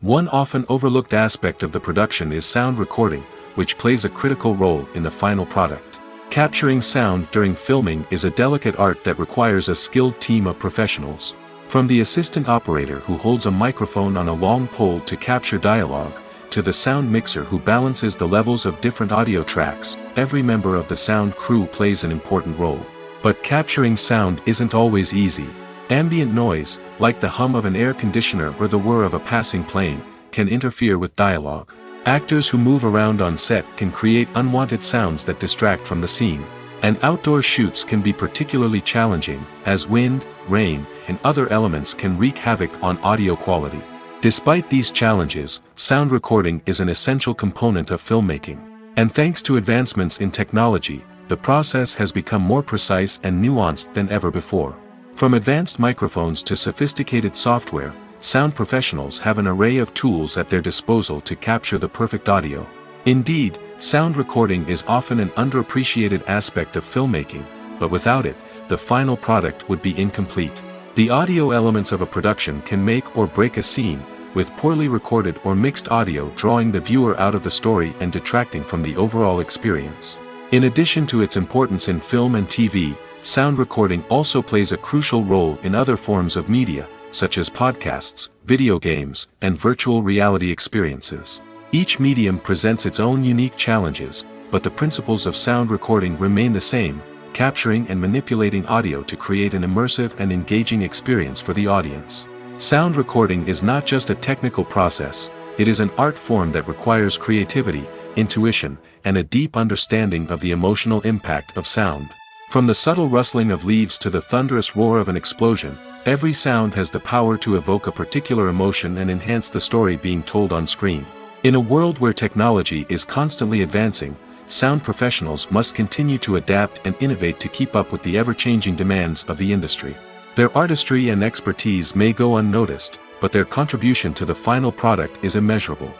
One often overlooked aspect of the production is sound recording, which plays a critical role in the final product. Capturing sound during filming is a delicate art that requires a skilled team of professionals. From the assistant operator who holds a microphone on a long pole to capture dialogue, to the sound mixer who balances the levels of different audio tracks, every member of the sound crew plays an important role. But capturing sound isn't always easy. Ambient noise, like the hum of an air conditioner or the whir of a passing plane, can interfere with dialogue. Actors who move around on set can create unwanted sounds that distract from the scene. And outdoor shoots can be particularly challenging, as wind, rain, and other elements can wreak havoc on audio quality. Despite these challenges, sound recording is an essential component of filmmaking. And thanks to advancements in technology, the process has become more precise and nuanced than ever before. From advanced microphones to sophisticated software, sound professionals have an array of tools at their disposal to capture the perfect audio. Indeed, sound recording is often an underappreciated aspect of filmmaking, but without it, the final product would be incomplete. The audio elements of a production can make or break a scene, with poorly recorded or mixed audio drawing the viewer out of the story and detracting from the overall experience. In addition to its importance in film and TV, sound recording also plays a crucial role in other forms of media, such as podcasts, video games, and virtual reality experiences. Each medium presents its own unique challenges, but the principles of sound recording remain the same, capturing and manipulating audio to create an immersive and engaging experience for the audience. Sound recording is not just a technical process, it is an art form that requires creativity, intuition, and a deep understanding of the emotional impact of sound. From the subtle rustling of leaves to the thunderous roar of an explosion, every sound has the power to evoke a particular emotion and enhance the story being told on screen. In a world where technology is constantly advancing, sound professionals must continue to adapt and innovate to keep up with the ever-changing demands of the industry. Their artistry and expertise may go unnoticed, but their contribution to the final product is immeasurable.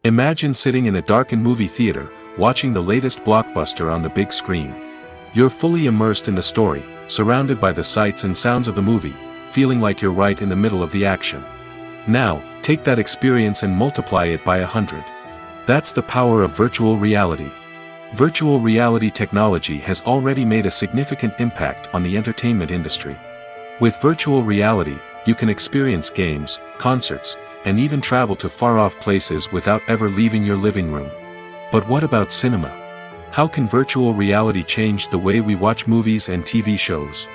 Imagine sitting in a darkened movie theater, watching the latest blockbuster on the big screen. You're fully immersed in the story, surrounded by the sights and sounds of the movie, feeling like you're right in the middle of the action. Now, take that experience and multiply it by 100. That's the power of virtual reality. Virtual reality technology has already made a significant impact on the entertainment industry. With virtual reality, you can experience games, concerts, and even travel to far-off places without ever leaving your living room. But what about cinema? How can virtual reality change the way we watch movies and TV shows?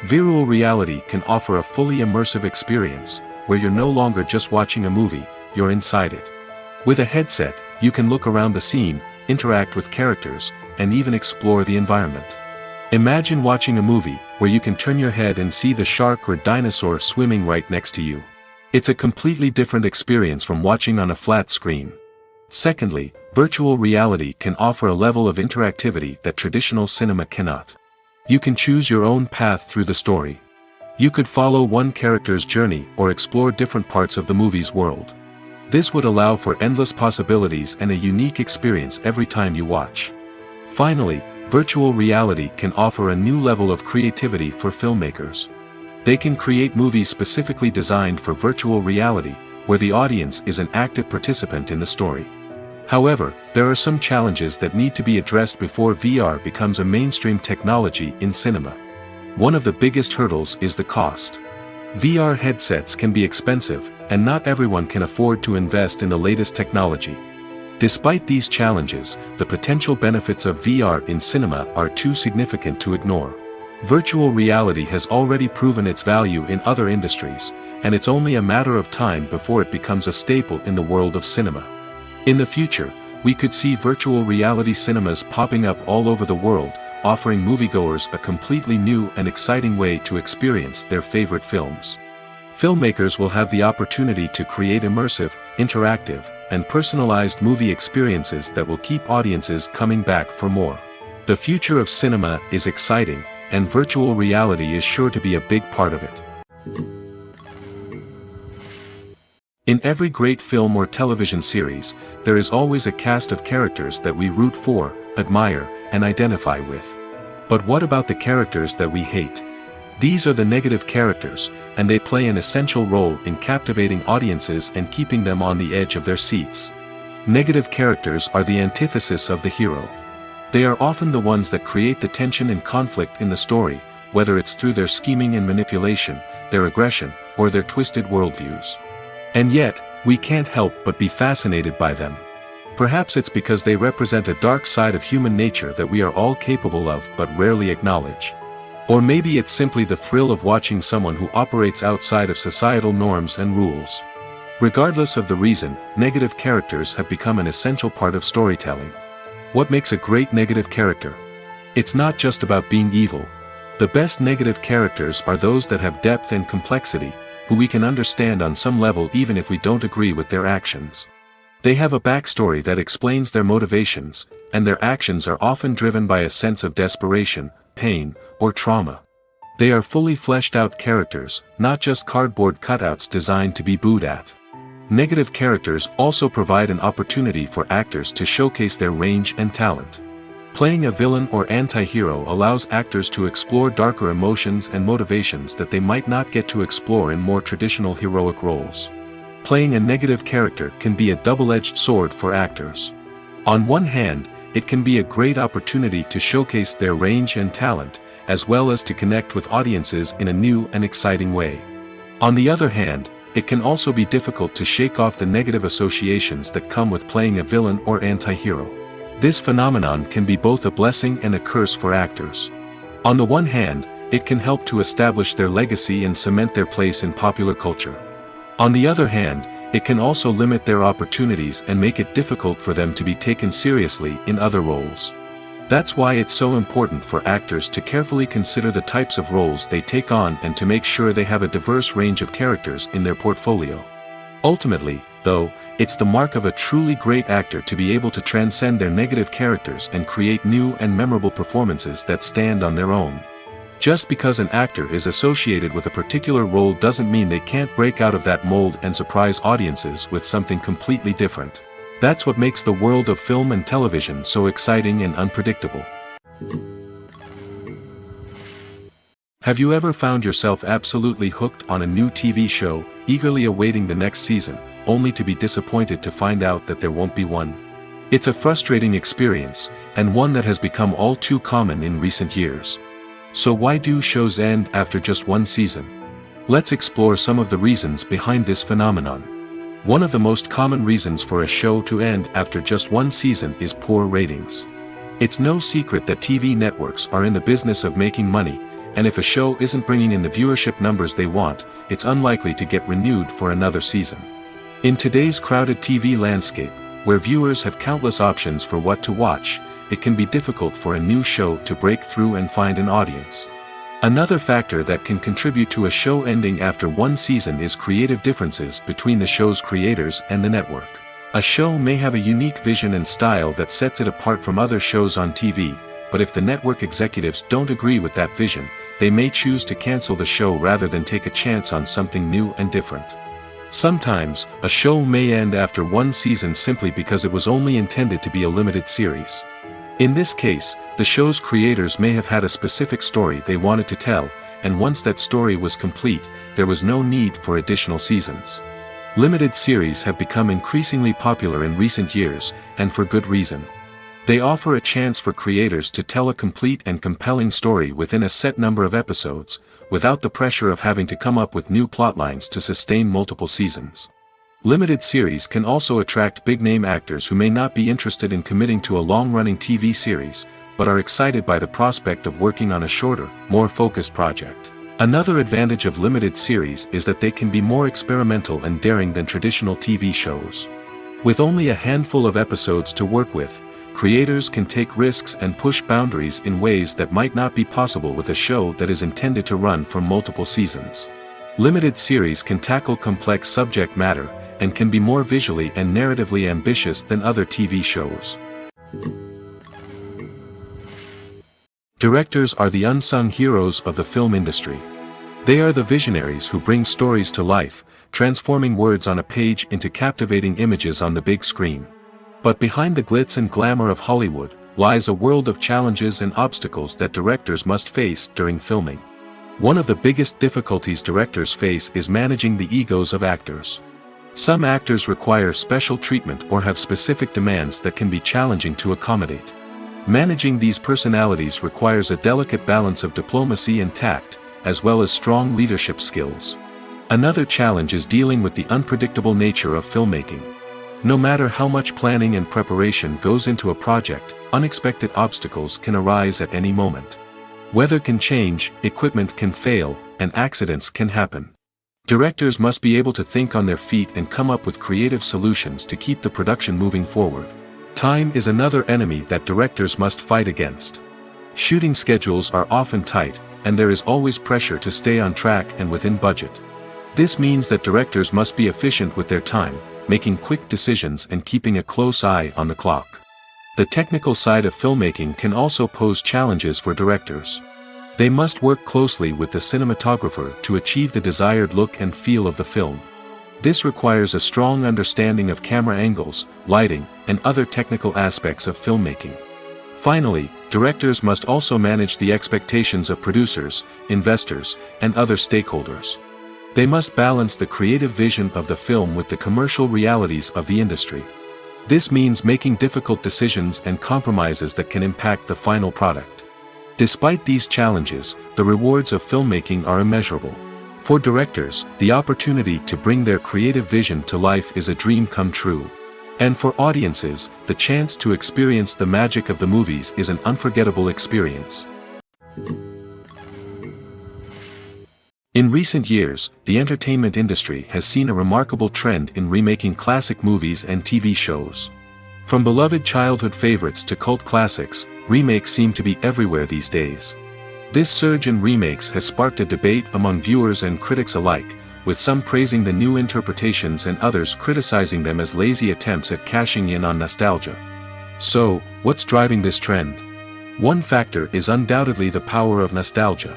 Virtual reality can offer a fully immersive experience, where you're no longer just watching a movie, you're inside it. With a headset, you can look around the scene, interact with characters, and even explore the environment. Imagine watching a movie where you can turn your head and see the shark or dinosaur swimming right next to you. It's a completely different experience from watching on a flat screen. Secondly, virtual reality can offer a level of interactivity that traditional cinema cannot. You can choose your own path through the story. You could follow one character's journey or explore different parts of the movie's world. This would allow for endless possibilities and a unique experience every time you watch. Finally, virtual reality can offer a new level of creativity for filmmakers. They can create movies specifically designed for virtual reality, where the audience is an active participant in the story. However, there are some challenges that need to be addressed before VR becomes a mainstream technology in cinema. One of the biggest hurdles is the cost. VR headsets can be expensive, and not everyone can afford to invest in the latest technology. Despite these challenges, the potential benefits of VR in cinema are too significant to ignore. Virtual reality has already proven its value in other industries, and it's only a matter of time before it becomes a staple in the world of cinema. In the future, we could see virtual reality cinemas popping up all over the world, offering moviegoers a completely new and exciting way to experience their favorite films. Filmmakers will have the opportunity to create immersive, interactive, and personalized movie experiences that will keep audiences coming back for more. The future of cinema is exciting, and virtual reality is sure to be a big part of it. In every great film or television series, there is always a cast of characters that we root for, admire, and identify with. But what about the characters that we hate? These are the negative characters, and they play an essential role in captivating audiences and keeping them on the edge of their seats. Negative characters are the antithesis of the hero. They are often the ones that create the tension and conflict in the story, whether it's through their scheming and manipulation, their aggression, or their twisted worldviews. And yet, we can't help but be fascinated by them. Perhaps it's because they represent a dark side of human nature that we are all capable of but rarely acknowledge. Or maybe it's simply the thrill of watching someone who operates outside of societal norms and rules. Regardless of the reason, negative characters have become an essential part of storytelling. What makes a great negative character? It's not just about being evil. The best negative characters are those that have depth and complexity, who we can understand on some level even if we don't agree with their actions. They have a backstory that explains their motivations, and their actions are often driven by a sense of desperation, pain, or trauma. They are fully fleshed out characters, not just cardboard cutouts designed to be booed at. Negative characters also provide an opportunity for actors to showcase their range and talent. Playing a villain or anti-hero allows actors to explore darker emotions and motivations that they might not get to explore in more traditional heroic roles. Playing a negative character can be a double-edged sword for actors. On one hand, it can be a great opportunity to showcase their range and talent, as well as to connect with audiences in a new and exciting way. On the other hand, it can also be difficult to shake off the negative associations that come with playing a villain or anti-hero. This phenomenon can be both a blessing and a curse for actors. On the one hand, it can help to establish their legacy and cement their place in popular culture. On the other hand, it can also limit their opportunities and make it difficult for them to be taken seriously in other roles. That's why it's so important for actors to carefully consider the types of roles they take on and to make sure they have a diverse range of characters in their portfolio. Ultimately, though, it's the mark of a truly great actor to be able to transcend their negative characters and create new and memorable performances that stand on their own. Just because an actor is associated with a particular role doesn't mean they can't break out of that mold and surprise audiences with something completely different. That's what makes the world of film and television so exciting and unpredictable. Have you ever found yourself absolutely hooked on a new TV show, eagerly awaiting the next season, only to be disappointed to find out that there won't be one? It's a frustrating experience, and one that has become all too common in recent years. So why do shows end after just one season? Let's explore some of the reasons behind this phenomenon. One of the most common reasons for a show to end after just one season is poor ratings. It's no secret that TV networks are in the business of making money, and if a show isn't bringing in the viewership numbers they want, it's unlikely to get renewed for another season. In today's crowded TV landscape, Where viewers have countless options for what to watch, it can be difficult for a new show to break through and find an audience. Another factor that can contribute to a show ending after one season is creative differences between the show's creators and the network. A show may have a unique vision and style that sets it apart from other shows on TV, but if the network executives don't agree with that vision, they may choose to cancel the show rather than take a chance on something new and different. Sometimes, a show may end after one season simply because it was only intended to be a limited series. In this case, the show's creators may have had a specific story they wanted to tell, and once that story was complete, there was no need for additional seasons. Limited series have become increasingly popular in recent years, and for good reason. They offer a chance for creators to tell a complete and compelling story within a set number of episodes, without the pressure of having to come up with new plotlines to sustain multiple seasons. Limited series can also attract big-name actors who may not be interested in committing to a long-running TV series, but are excited by the prospect of working on a shorter, more focused project. Another advantage of limited series is that they can be more experimental and daring than traditional TV shows. With only a handful of episodes to work with, creators can take risks and push boundaries in ways that might not be possible with a show that is intended to run for multiple seasons. Limited series can tackle complex subject matter, and can be more visually and narratively ambitious than other TV shows. Directors are the unsung heroes of the film industry. They are the visionaries who bring stories to life, transforming words on a page into captivating images on the big screen. But behind the glitz and glamour of Hollywood, lies a world of challenges and obstacles that directors must face during filming. One of the biggest difficulties directors face is managing the egos of actors. Some actors require special treatment or have specific demands that can be challenging to accommodate. Managing these personalities requires a delicate balance of diplomacy and tact, as well as strong leadership skills. Another challenge is dealing with the unpredictable nature of filmmaking. No matter how much planning and preparation goes into a project, unexpected obstacles can arise at any moment. Weather can change, equipment can fail, and accidents can happen. Directors must be able to think on their feet and come up with creative solutions to keep the production moving forward. Time is another enemy that directors must fight against. Shooting schedules are often tight, and there is always pressure to stay on track and within budget. This means that directors must be efficient with their time, making quick decisions and keeping a close eye on the clock. The technical side of filmmaking can also pose challenges for directors. They must work closely with the cinematographer to achieve the desired look and feel of the film. This requires a strong understanding of camera angles, lighting, and other technical aspects of filmmaking. Finally, directors must also manage the expectations of producers, investors, and other stakeholders. They must balance the creative vision of the film with the commercial realities of the industry. This means making difficult decisions and compromises that can impact the final product. Despite these challenges, the rewards of filmmaking are immeasurable. For directors, the opportunity to bring their creative vision to life is a dream come true. And for audiences, the chance to experience the magic of the movies is an unforgettable experience. In recent years, the entertainment industry has seen a remarkable trend in remaking classic movies and TV shows. From beloved childhood favorites to cult classics, remakes seem to be everywhere these days. This surge in remakes has sparked a debate among viewers and critics alike, with some praising the new interpretations and others criticizing them as lazy attempts at cashing in on nostalgia. So, what's driving this trend? One factor is undoubtedly the power of nostalgia.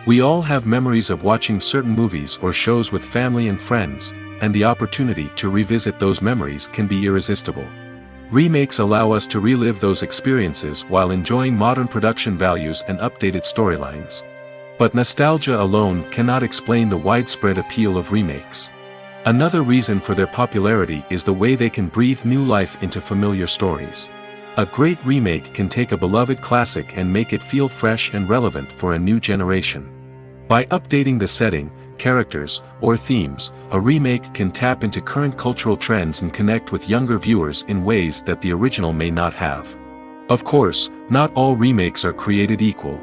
We all have memories of watching certain movies or shows with family and friends, and the opportunity to revisit those memories can be irresistible. Remakes allow us to relive those experiences while enjoying modern production values and updated storylines. But nostalgia alone cannot explain the widespread appeal of remakes. Another reason for their popularity is the way they can breathe new life into familiar stories. A great remake can take a beloved classic and make it feel fresh and relevant for a new generation. By updating the setting, characters, or themes, a remake can tap into current cultural trends and connect with younger viewers in ways that the original may not have. Of course, not all remakes are created equal.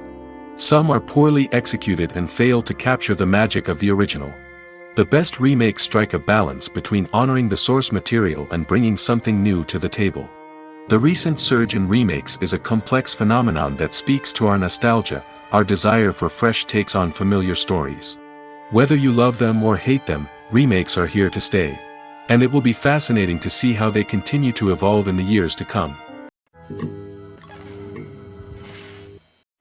Some are poorly executed and fail to capture the magic of the original. The best remakes strike a balance between honoring the source material and bringing something new to the table. The recent surge in remakes is a complex phenomenon that speaks to our nostalgia, our desire for fresh takes on familiar stories. Whether you love them or hate them, remakes are here to stay. And it will be fascinating to see how they continue to evolve in the years to come.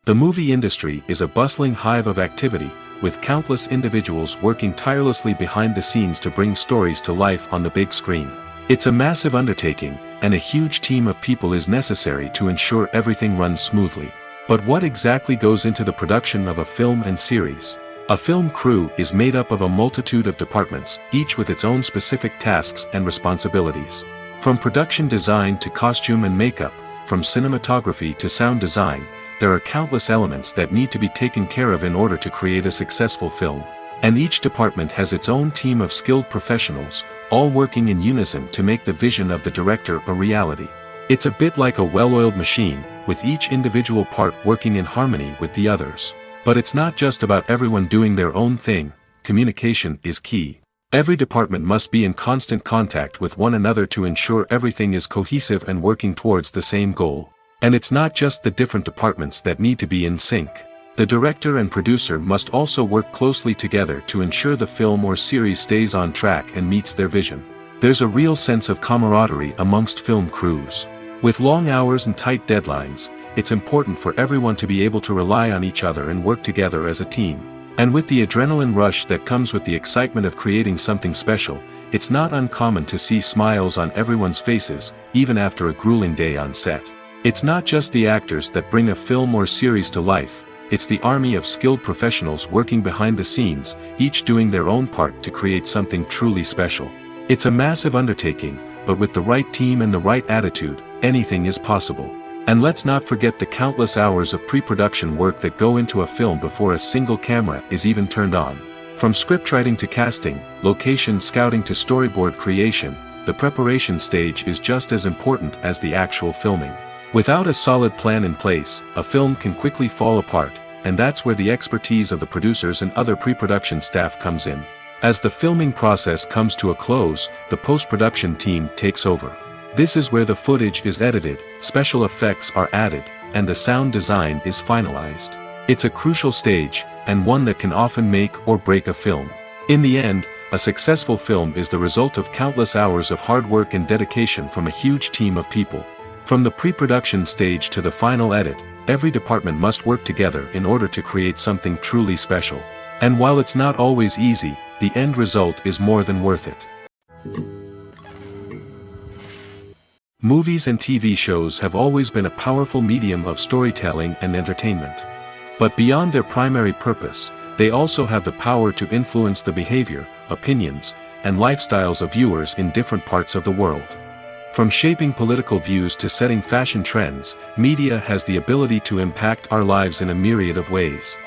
The movie industry is a bustling hive of activity, with countless individuals working tirelessly behind the scenes to bring stories to life on the big screen. It's a massive undertaking, and a huge team of people is necessary to ensure everything runs smoothly. But what exactly goes into the production of a film and series? A film crew is made up of a multitude of departments, each with its own specific tasks and responsibilities. From production design to costume and makeup, from cinematography to sound design, there are countless elements that need to be taken care of in order to create a successful film. And each department has its own team of skilled professionals, all working in unison to make the vision of the director a reality. It's a bit like a well-oiled machine, with each individual part working in harmony with the others. But it's not just about everyone doing their own thing. Communication is key. Every department must be in constant contact with one another to ensure everything is cohesive and working towards the same goal. And it's not just the different departments that need to be in sync. The director and producer must also work closely together to ensure the film or series stays on track and meets their vision. There's a real sense of camaraderie amongst film crews. With long hours and tight deadlines, it's important for everyone to be able to rely on each other and work together as a team. And with the adrenaline rush that comes with the excitement of creating something special, it's not uncommon to see smiles on everyone's faces, even after a grueling day on set. It's not just the actors that bring a film or series to life. It's the army of skilled professionals working behind the scenes, each doing their own part to create something truly special. It's a massive undertaking, but with the right team and the right attitude, anything is possible. And let's not forget the countless hours of pre-production work that go into a film before a single camera is even turned on. From scriptwriting to casting, location scouting to storyboard creation, the preparation stage is just as important as the actual filming. Without a solid plan in place, a film can quickly fall apart, and that's where the expertise of the producers and other pre-production staff comes in. As the filming process comes to a close, the post-production team takes over. This is where the footage is edited, special effects are added, and the sound design is finalized. It's a crucial stage, and one that can often make or break a film. In the end, a successful film is the result of countless hours of hard work and dedication from a huge team of people. From the pre-production stage to the final edit, every department must work together in order to create something truly special. And while it's not always easy, the end result is more than worth it. Movies and TV shows have always been a powerful medium of storytelling and entertainment. But beyond their primary purpose, they also have the power to influence the behavior, opinions, and lifestyles of viewers in different parts of the world. From shaping political views to setting fashion trends, media has the ability to impact our lives in a myriad of ways.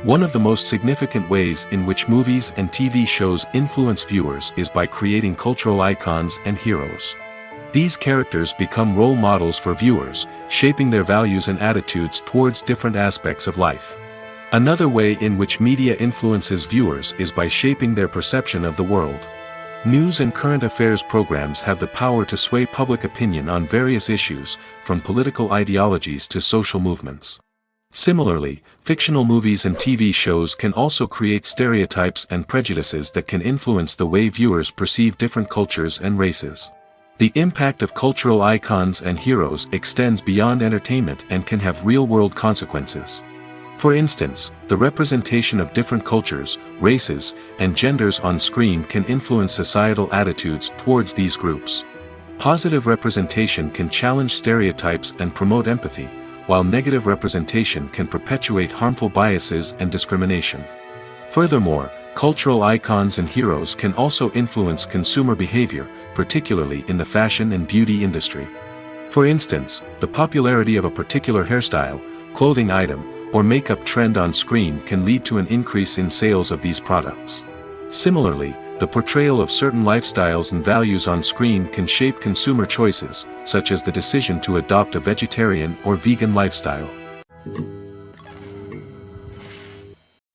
One of the most significant ways in which movies and TV shows influence viewers is by creating cultural icons and heroes. These characters become role models for viewers, shaping their values and attitudes towards different aspects of life. Another way in which media influences viewers is by shaping their perception of the world. News and current affairs programs have the power to sway public opinion on various issues, from political ideologies to social movements. Similarly, fictional movies and TV shows can also create stereotypes and prejudices that can influence the way viewers perceive different cultures and races. The impact of cultural icons and heroes extends beyond entertainment and can have real-world consequences. For instance, the representation of different cultures, races, and genders on screen can influence societal attitudes towards these groups. Positive representation can challenge stereotypes and promote empathy, while negative representation can perpetuate harmful biases and discrimination. Furthermore, cultural icons and heroes can also influence consumer behavior, particularly in the fashion and beauty industry. For instance, the popularity of a particular hairstyle, clothing item, or makeup trend on screen can lead to an increase in sales of these products. Similarly, the portrayal of certain lifestyles and values on screen can shape consumer choices, such as the decision to adopt a vegetarian or vegan lifestyle.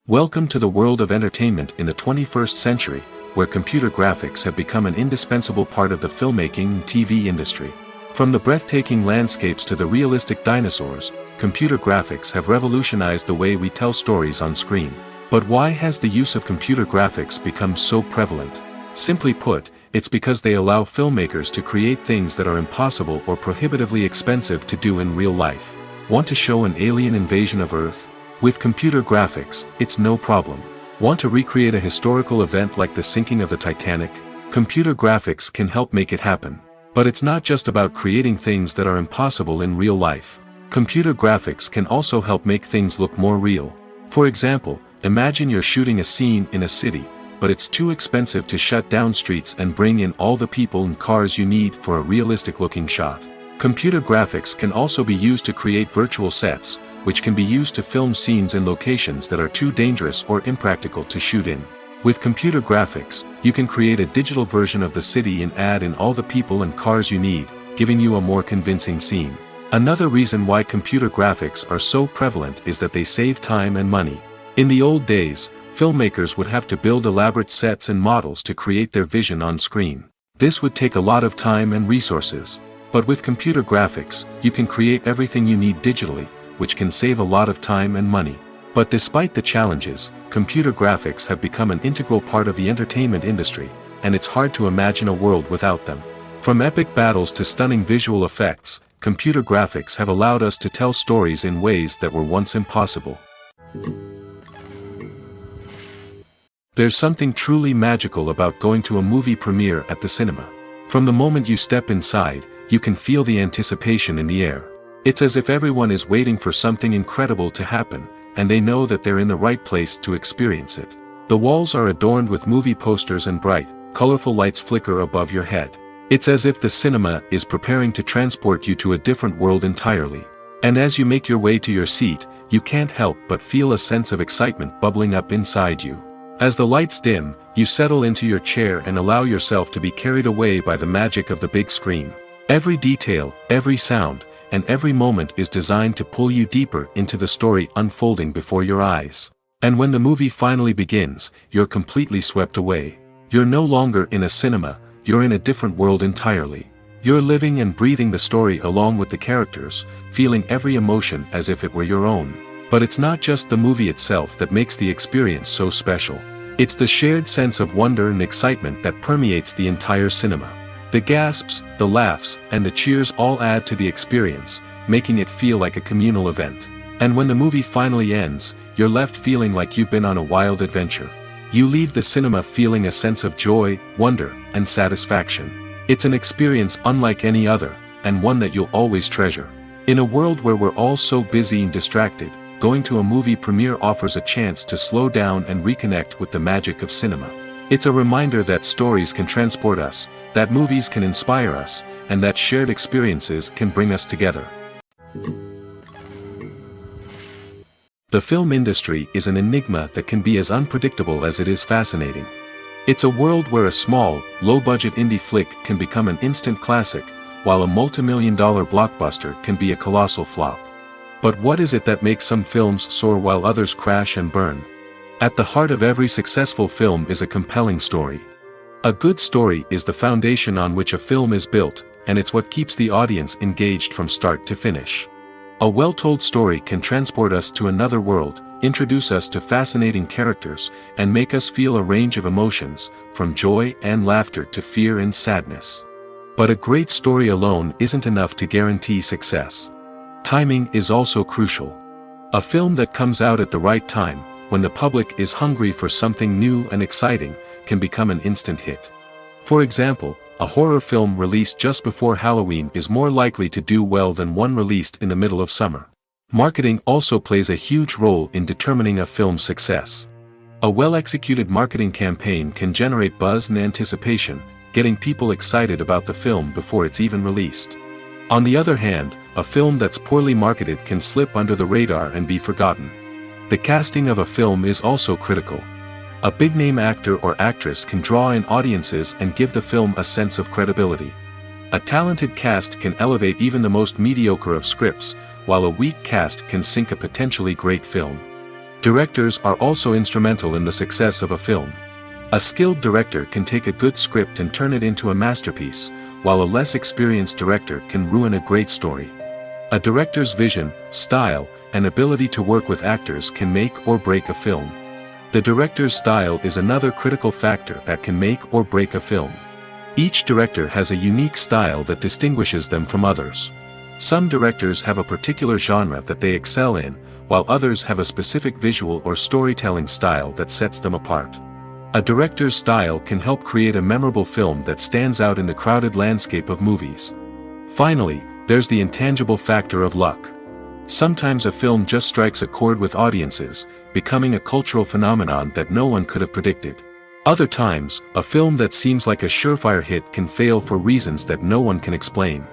Welcome to the world of entertainment in the 21st century, where computer graphics have become an indispensable part of the filmmaking and TV industry. From the breathtaking landscapes to the realistic dinosaurs, computer graphics have revolutionized the way we tell stories on screen. But why has the use of computer graphics become so prevalent? Simply put, it's because they allow filmmakers to create things that are impossible or prohibitively expensive to do in real life. Want to show an alien invasion of Earth? With computer graphics, it's no problem. Want to recreate a historical event like the sinking of the Titanic? Computer graphics can help make it happen. But it's not just about creating things that are impossible in real life. Computer graphics can also help make things look more real. For example, imagine you're shooting a scene in a city, but it's too expensive to shut down streets and bring in all the people and cars you need for a realistic-looking shot. Computer graphics can also be used to create virtual sets, which can be used to film scenes in locations that are too dangerous or impractical to shoot in. With computer graphics, you can create a digital version of the city and add in all the people and cars you need, giving you a more convincing scene. Another reason why computer graphics are so prevalent is that they save time and money. In the old days, filmmakers would have to build elaborate sets and models to create their vision on screen. This would take a lot of time and resources. But with computer graphics, you can create everything you need digitally, which can save a lot of time and money. But despite the challenges, computer graphics have become an integral part of the entertainment industry, and it's hard to imagine a world without them. From epic battles to stunning visual effects, computer graphics have allowed us to tell stories in ways that were once impossible. There's something truly magical about going to a movie premiere at the cinema. From the moment you step inside, you can feel the anticipation in the air. It's as if everyone is waiting for something incredible to happen, and they know that they're in the right place to experience it. The walls are adorned with movie posters and bright, colorful lights flicker above your head. It's as if the cinema is preparing to transport you to a different world entirely. And as you make your way to your seat, you can't help but feel a sense of excitement bubbling up inside you. As the lights dim, you settle into your chair and allow yourself to be carried away by the magic of the big screen. Every detail, every sound, and every moment is designed to pull you deeper into the story unfolding before your eyes. And when the movie finally begins, you're completely swept away. You're no longer in a cinema, you're in a different world entirely. You're living and breathing the story along with the characters, feeling every emotion as if it were your own. But it's not just the movie itself that makes the experience so special. It's the shared sense of wonder and excitement that permeates the entire cinema. The gasps, the laughs, and the cheers all add to the experience, making it feel like a communal event. And when the movie finally ends, you're left feeling like you've been on a wild adventure. You leave the cinema feeling a sense of joy, wonder, and satisfaction. It's an experience unlike any other, and one that you'll always treasure. In a world where we're all so busy and distracted, going to a movie premiere offers a chance to slow down and reconnect with the magic of cinema. It's a reminder that stories can transport us, that movies can inspire us, and that shared experiences can bring us together. The film industry is an enigma that can be as unpredictable as it is fascinating. It's a world where a small, low-budget indie flick can become an instant classic, while a multi-million-dollar blockbuster can be a colossal flop. But what is it that makes some films soar while others crash and burn? At the heart of every successful film is a compelling story. A good story is the foundation on which a film is built, and it's what keeps the audience engaged from start to finish. A well-told story can transport us to another world, introduce us to fascinating characters, and make us feel a range of emotions, from joy and laughter to fear and sadness. But a great story alone isn't enough to guarantee success. Timing is also crucial. A film that comes out at the right time, when the public is hungry for something new and exciting, can become an instant hit. For example, a horror film released just before Halloween is more likely to do well than one released in the middle of summer. Marketing also plays a huge role in determining a film's success. A well-executed marketing campaign can generate buzz and anticipation, getting people excited about the film before it's even released. On the other hand, a film that's poorly marketed can slip under the radar and be forgotten. The casting of a film is also critical. A big-name actor or actress can draw in audiences and give the film a sense of credibility. A talented cast can elevate even the most mediocre of scripts, while a weak cast can sink a potentially great film. Directors are also instrumental in the success of a film. A skilled director can take a good script and turn it into a masterpiece, while a less experienced director can ruin a great story. A director's vision, style, and ability to work with actors can make or break a film. The director's style is another critical factor that can make or break a film. Each director has a unique style that distinguishes them from others. Some directors have a particular genre that they excel in, while others have a specific visual or storytelling style that sets them apart. A director's style can help create a memorable film that stands out in the crowded landscape of movies. Finally, there's the intangible factor of luck. Sometimes a film just strikes a chord with audiences, becoming a cultural phenomenon that no one could have predicted. Other times, a film that seems like a surefire hit can fail for reasons that no one can explain.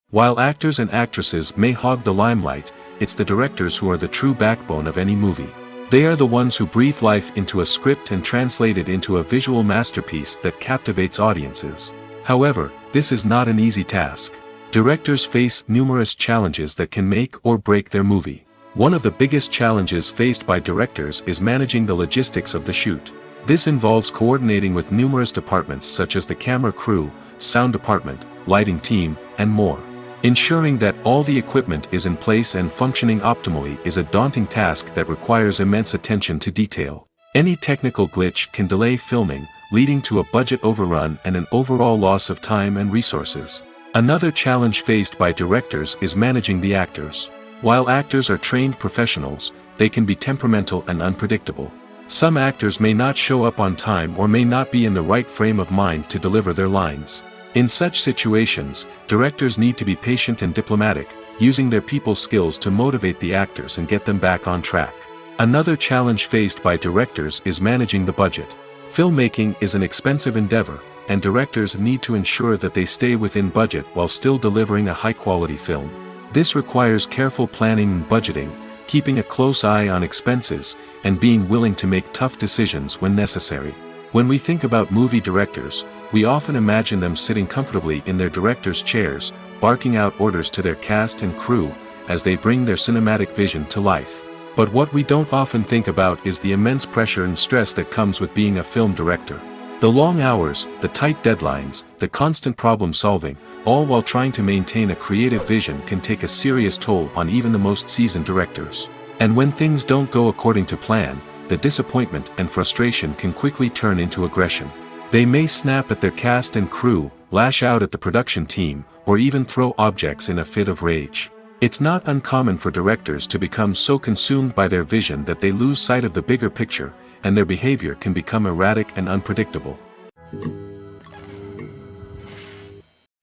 While actors and actresses may hog the limelight, it's the directors who are the true backbone of any movie. They are the ones who breathe life into a script and translate it into a visual masterpiece that captivates audiences. However, this is not an easy task. Directors face numerous challenges that can make or break their movie. One of the biggest challenges faced by directors is managing the logistics of the shoot. This involves coordinating with numerous departments such as the camera crew, sound department, lighting team, and more. Ensuring that all the equipment is in place and functioning optimally is a daunting task that requires immense attention to detail. Any technical glitch can delay filming, leading to a budget overrun and an overall loss of time and resources. Another challenge faced by directors is managing the actors. While actors are trained professionals, they can be temperamental and unpredictable. Some actors may not show up on time or may not be in the right frame of mind to deliver their lines. In such situations, directors need to be patient and diplomatic, using their people skills to motivate the actors and get them back on track. Another challenge faced by directors is managing the budget. Filmmaking is an expensive endeavor, and directors need to ensure that they stay within budget while still delivering a high-quality film. This requires careful planning and budgeting, keeping a close eye on expenses, and being willing to make tough decisions when necessary. When we think about movie directors, we often imagine them sitting comfortably in their director's chairs, barking out orders to their cast and crew, as they bring their cinematic vision to life. But what we don't often think about is the immense pressure and stress that comes with being a film director. The long hours, the tight deadlines, the constant problem solving, all while trying to maintain a creative vision can take a serious toll on even the most seasoned directors. And when things don't go according to plan, the disappointment and frustration can quickly turn into aggression. They may snap at their cast and crew, lash out at the production team, or even throw objects in a fit of rage. It's not uncommon for directors to become so consumed by their vision that they lose sight of the bigger picture, and their behavior can become erratic and unpredictable.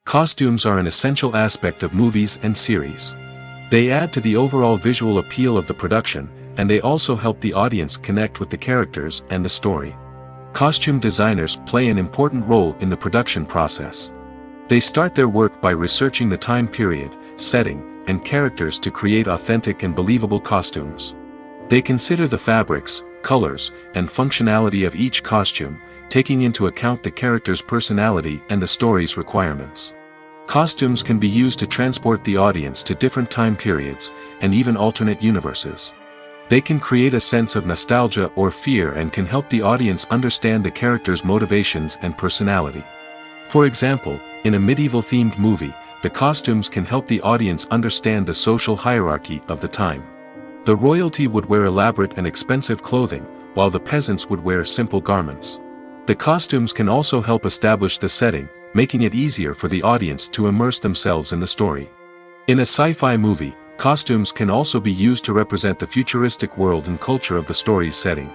Costumes are an essential aspect of movies and series. They add to the overall visual appeal of the production, and they also help the audience connect with the characters and the story. Costume designers play an important role in the production process. They start their work by researching the time period, setting, and characters to create authentic and believable costumes. They consider the fabrics, colors, and functionality of each costume, taking into account the character's personality and the story's requirements. Costumes can be used to transport the audience to different time periods, and even alternate universes. They can create a sense of nostalgia or fear and can help the audience understand the character's motivations and personality. For example, in a medieval-themed movie, the costumes can help the audience understand the social hierarchy of the time. The royalty would wear elaborate and expensive clothing, while the peasants would wear simple garments. The costumes can also help establish the setting, making it easier for the audience to immerse themselves in the story. In a sci-fi movie, costumes can also be used to represent the futuristic world and culture of the story's setting.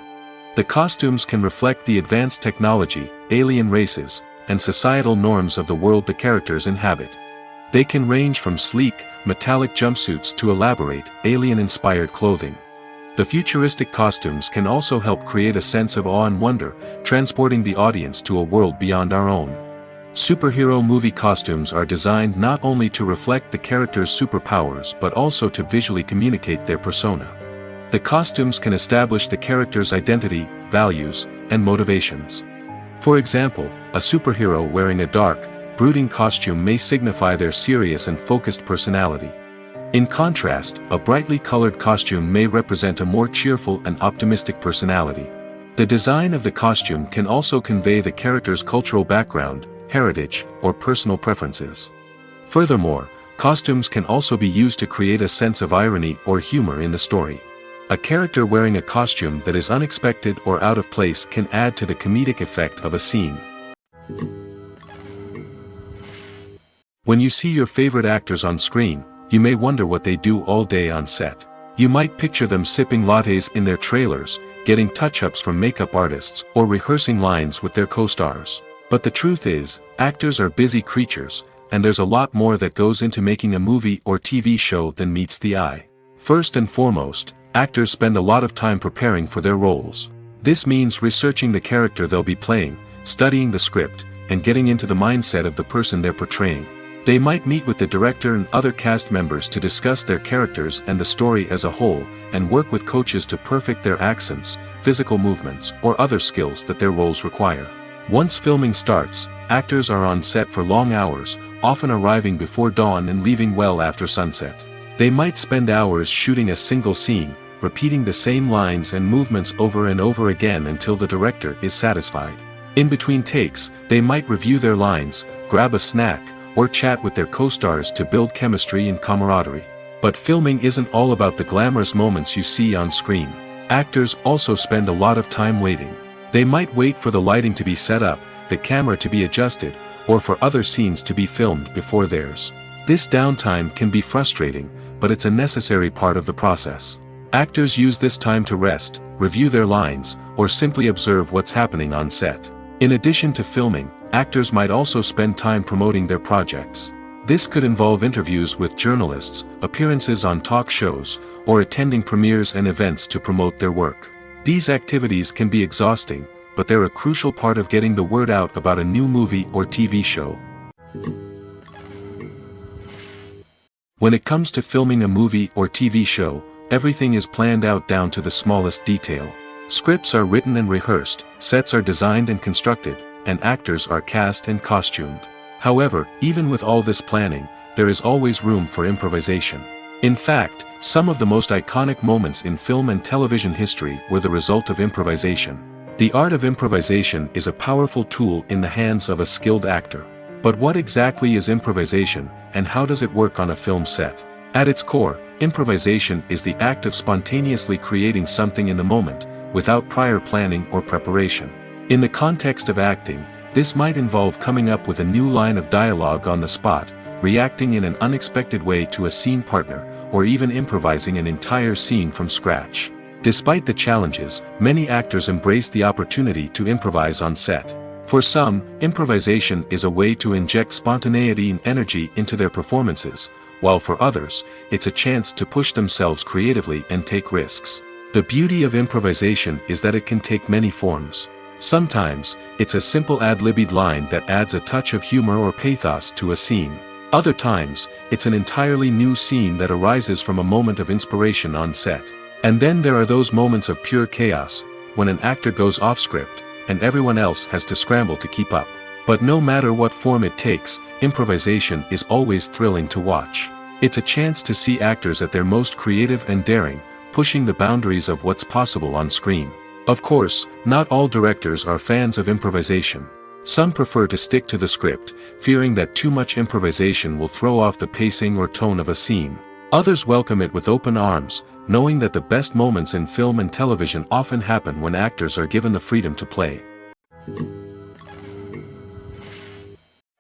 The costumes can reflect the advanced technology, alien races, and societal norms of the world the characters inhabit. They can range from sleek, metallic jumpsuits to elaborate, alien-inspired clothing. The futuristic costumes can also help create a sense of awe and wonder, transporting the audience to a world beyond our own. Superhero movie costumes are designed not only to reflect the character's superpowers but also to visually communicate their persona. The costumes can establish the character's identity, values, and motivations. For example, a superhero wearing a dark, brooding costume may signify their serious and focused personality. In contrast, a brightly colored costume may represent a more cheerful and optimistic personality. The design of the costume can also convey the character's cultural background, heritage, or personal preferences. Furthermore, costumes can also be used to create a sense of irony or humor in the story. A character wearing a costume that is unexpected or out of place can add to the comedic effect of a scene. When you see your favorite actors on screen, you may wonder what they do all day on set. You might picture them sipping lattes in their trailers, getting touch-ups from makeup artists, or rehearsing lines with their co-stars. But the truth is, actors are busy creatures, and there's a lot more that goes into making a movie or TV show than meets the eye. First and foremost, actors spend a lot of time preparing for their roles. This means researching the character they'll be playing, studying the script, and getting into the mindset of the person they're portraying. They might meet with the director and other cast members to discuss their characters and the story as a whole, and work with coaches to perfect their accents, physical movements, or other skills that their roles require. Once filming starts, actors are on set for long hours, often arriving before dawn and leaving well after sunset. They might spend hours shooting a single scene, repeating the same lines and movements over and over again until the director is satisfied. In between takes, they might review their lines, grab a snack, or chat with their co-stars to build chemistry and camaraderie. But filming isn't all about the glamorous moments you see on screen. Actors also spend a lot of time waiting. They might wait for the lighting to be set up, the camera to be adjusted, or for other scenes to be filmed before theirs. This downtime can be frustrating, but it's a necessary part of the process. Actors use this time to rest, review their lines, or simply observe what's happening on set. In addition to filming, actors might also spend time promoting their projects. This could involve interviews with journalists, appearances on talk shows, or attending premieres and events to promote their work. These activities can be exhausting, but they're a crucial part of getting the word out about a new movie or TV show. When it comes to filming a movie or TV show, everything is planned out down to the smallest detail. Scripts are written and rehearsed, sets are designed and constructed, and actors are cast and costumed. However, even with all this planning, there is always room for improvisation. In fact, some of the most iconic moments in film and television history were the result of improvisation. The art of improvisation is a powerful tool in the hands of a skilled actor. But what exactly is improvisation, and how does it work on a film set? At its core, improvisation is the act of spontaneously creating something in the moment, without prior planning or preparation. In the context of acting, this might involve coming up with a new line of dialogue on the spot, reacting in an unexpected way to a scene partner, or even improvising an entire scene from scratch. Despite the challenges, many actors embrace the opportunity to improvise on set. For some, improvisation is a way to inject spontaneity and energy into their performances, while for others, it's a chance to push themselves creatively and take risks. The beauty of improvisation is that it can take many forms. Sometimes, it's a simple ad-libbed line that adds a touch of humor or pathos to a scene. Other times, it's an entirely new scene that arises from a moment of inspiration on set. And then there are those moments of pure chaos, when an actor goes off script, and everyone else has to scramble to keep up. But no matter what form it takes, improvisation is always thrilling to watch. It's a chance to see actors at their most creative and daring, pushing the boundaries of what's possible on screen. Of course, not all directors are fans of improvisation. Some prefer to stick to the script, fearing that too much improvisation will throw off the pacing or tone of a scene. Others welcome it with open arms, knowing that the best moments in film and television often happen when actors are given the freedom to play.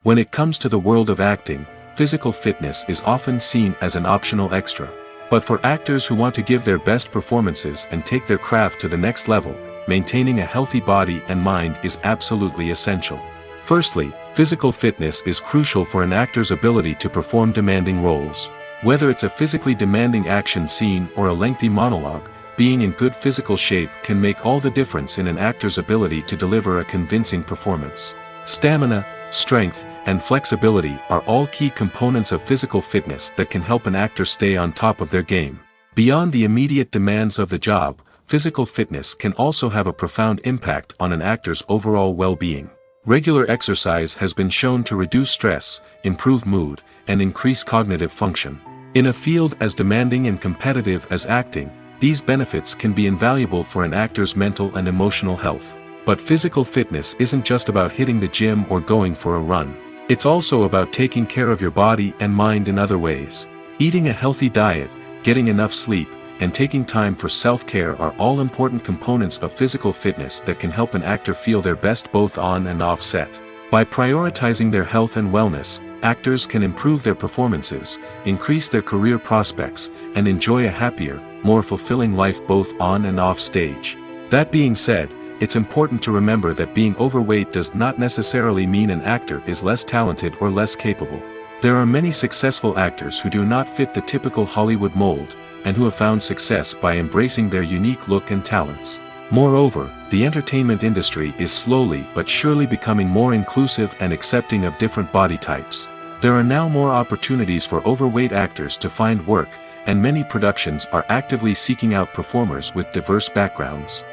When it comes to the world of acting, physical fitness is often seen as an optional extra. But for actors who want to give their best performances and take their craft to the next level, maintaining a healthy body and mind is absolutely essential. Firstly, physical fitness is crucial for an actor's ability to perform demanding roles. Whether it's a physically demanding action scene or a lengthy monologue, being in good physical shape can make all the difference in an actor's ability to deliver a convincing performance. Stamina, strength, and flexibility are all key components of physical fitness that can help an actor stay on top of their game. Beyond the immediate demands of the job, physical fitness can also have a profound impact on an actor's overall well-being. Regular exercise has been shown to reduce stress, improve mood, and increase cognitive function. In a field as demanding and competitive as acting, these benefits can be invaluable for an actor's mental and emotional health. But physical fitness isn't just about hitting the gym or going for a run. It's also about taking care of your body and mind in other ways. Eating a healthy diet, getting enough sleep, and taking time for self-care are all important components of physical fitness that can help an actor feel their best both on and off set. By prioritizing their health and wellness, actors can improve their performances, increase their career prospects, and enjoy a happier, more fulfilling life both on and off stage. That being said, it's important to remember that being overweight does not necessarily mean an actor is less talented or less capable. There are many successful actors who do not fit the typical Hollywood mold, and who have found success by embracing their unique look and talents. Moreover, the entertainment industry is slowly but surely becoming more inclusive and accepting of different body types. There are now more opportunities for overweight actors to find work, and many productions are actively seeking out performers with diverse backgrounds.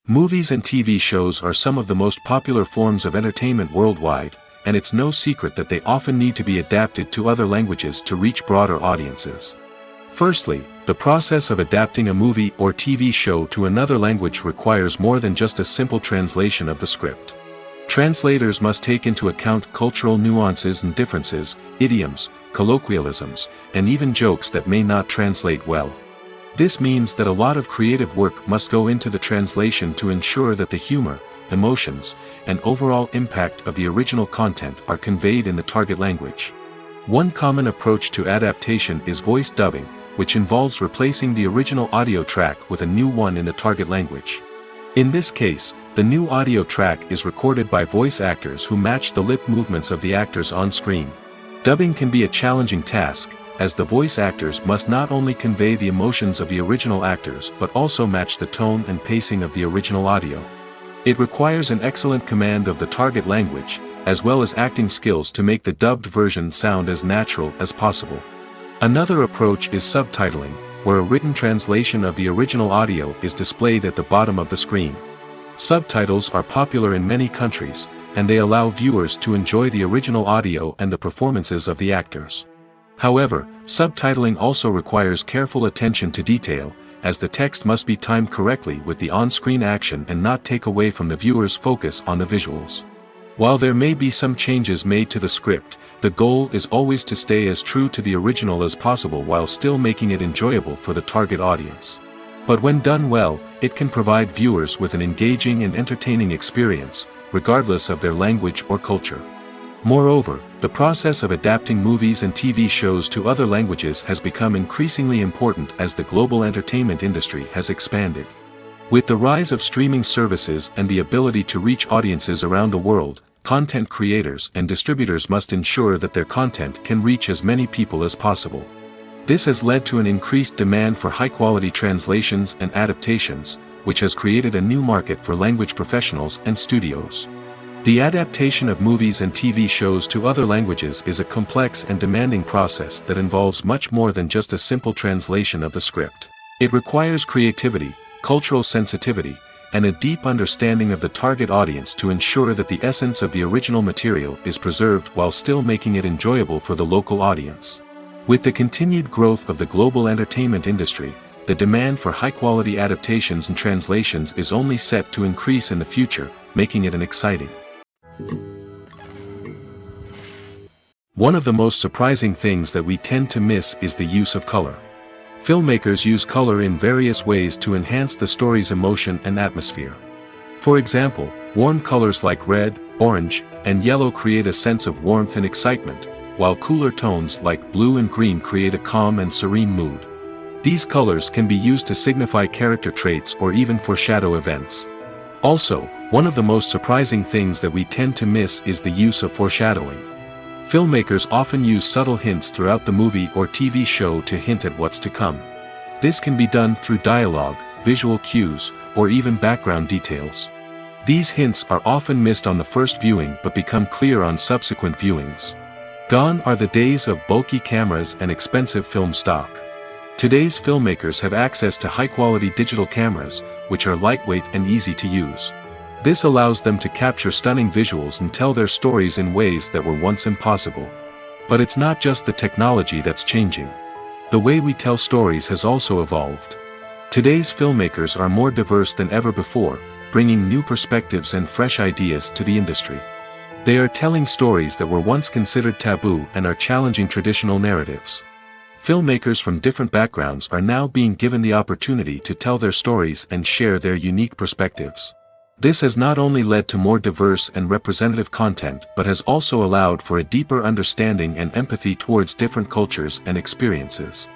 Movies and TV shows are some of the most popular forms of entertainment worldwide, and it's no secret that they often need to be adapted to other languages to reach broader audiences. Firstly, the process of adapting a movie or TV show to another language requires more than just a simple translation of the script. Translators must take into account cultural nuances and differences, idioms, colloquialisms, and even jokes that may not translate well. This means that a lot of creative work must go into the translation to ensure that the humor, emotions, and overall impact of the original content are conveyed in the target language. One common approach to adaptation is voice dubbing, which involves replacing the original audio track with a new one in the target language. In this case, the new audio track is recorded by voice actors who match the lip movements of the actors on screen. Dubbing can be a challenging task, as the voice actors must not only convey the emotions of the original actors but also match the tone and pacing of the original audio. It requires an excellent command of the target language, as well as acting skills to make the dubbed version sound as natural as possible. Another approach is subtitling, where a written translation of the original audio is displayed at the bottom of the screen. Subtitles are popular in many countries, and they allow viewers to enjoy the original audio and the performances of the actors. However, subtitling also requires careful attention to detail, as the text must be timed correctly with the on-screen action and not take away from the viewer's focus on the visuals. While there may be some changes made to the script, the goal is always to stay as true to the original as possible while still making it enjoyable for the target audience. But when done well, it can provide viewers with an engaging and entertaining experience, regardless of their language or culture. Moreover, the process of adapting movies and TV shows to other languages has become increasingly important as the global entertainment industry has expanded. With the rise of streaming services and the ability to reach audiences around the world, content creators and distributors must ensure that their content can reach as many people as possible. This has led to an increased demand for high-quality translations and adaptations, which has created a new market for language professionals and studios. The adaptation of movies and TV shows to other languages is a complex and demanding process that involves much more than just a simple translation of the script. It requires creativity, cultural sensitivity, and a deep understanding of the target audience to ensure that the essence of the original material is preserved while still making it enjoyable for the local audience. With the continued growth of the global entertainment industry, the demand for high-quality adaptations and translations is only set to increase in the future, making it an exciting. One of the most surprising things that we tend to miss is the use of color. Filmmakers use color in various ways to enhance the story's emotion and atmosphere. For example, warm colors like red, orange, and yellow create a sense of warmth and excitement, while cooler tones like blue and green create a calm and serene mood. These colors can be used to signify character traits or even foreshadow events. Also, one of the most surprising things that we tend to miss is the use of foreshadowing. Filmmakers often use subtle hints throughout the movie or TV show to hint at what's to come. This can be done through dialogue, visual cues, or even background details. These hints are often missed on the first viewing but become clear on subsequent viewings. Gone are the days of bulky cameras and expensive film stock. Today's filmmakers have access to high-quality digital cameras, which are lightweight and easy to use. This allows them to capture stunning visuals and tell their stories in ways that were once impossible. But it's not just the technology that's changing. The way we tell stories has also evolved. Today's filmmakers are more diverse than ever before, bringing new perspectives and fresh ideas to the industry. They are telling stories that were once considered taboo and are challenging traditional narratives. Filmmakers from different backgrounds are now being given the opportunity to tell their stories and share their unique perspectives. This has not only led to more diverse and representative content but has also allowed for a deeper understanding and empathy towards different cultures and experiences.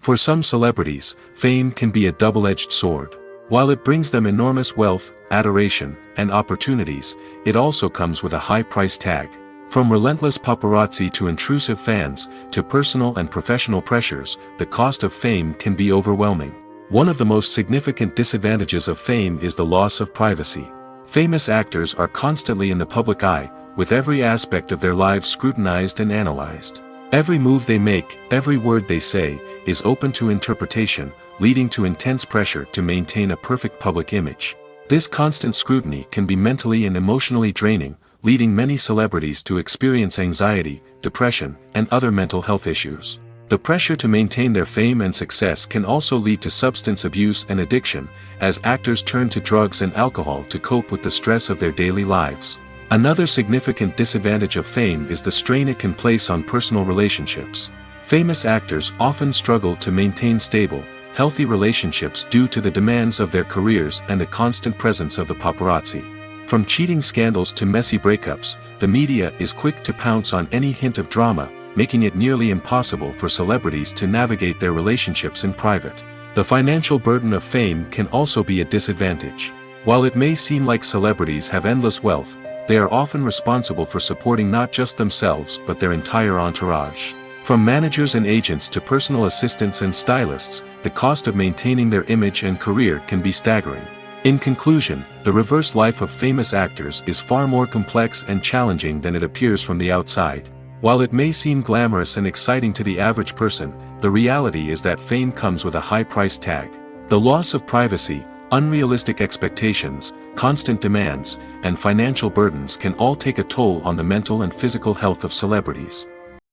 For some celebrities, fame can be a double-edged sword. While it brings them enormous wealth, adoration, and opportunities, it also comes with a high price tag. From relentless paparazzi to intrusive fans, to personal and professional pressures, the cost of fame can be overwhelming. One of the most significant disadvantages of fame is the loss of privacy. Famous actors are constantly in the public eye, with every aspect of their lives scrutinized and analyzed. Every move they make, every word they say, is open to interpretation, leading to intense pressure to maintain a perfect public image. This constant scrutiny can be mentally and emotionally draining, leading many celebrities to experience anxiety, depression, and other mental health issues. The pressure to maintain their fame and success can also lead to substance abuse and addiction, as actors turn to drugs and alcohol to cope with the stress of their daily lives. Another significant disadvantage of fame is the strain it can place on personal relationships. Famous actors often struggle to maintain stable, healthy relationships due to the demands of their careers and the constant presence of the paparazzi. From cheating scandals to messy breakups, the media is quick to pounce on any hint of drama, making it nearly impossible for celebrities to navigate their relationships in private. The financial burden of fame can also be a disadvantage. While it may seem like celebrities have endless wealth, they are often responsible for supporting not just themselves but their entire entourage. From managers and agents to personal assistants and stylists, the cost of maintaining their image and career can be staggering. In conclusion, the reverse life of famous actors is far more complex and challenging than it appears from the outside. While it may seem glamorous and exciting to the average person, the reality is that fame comes with a high price tag. The loss of privacy, unrealistic expectations, constant demands, and financial burdens can all take a toll on the mental and physical health of celebrities.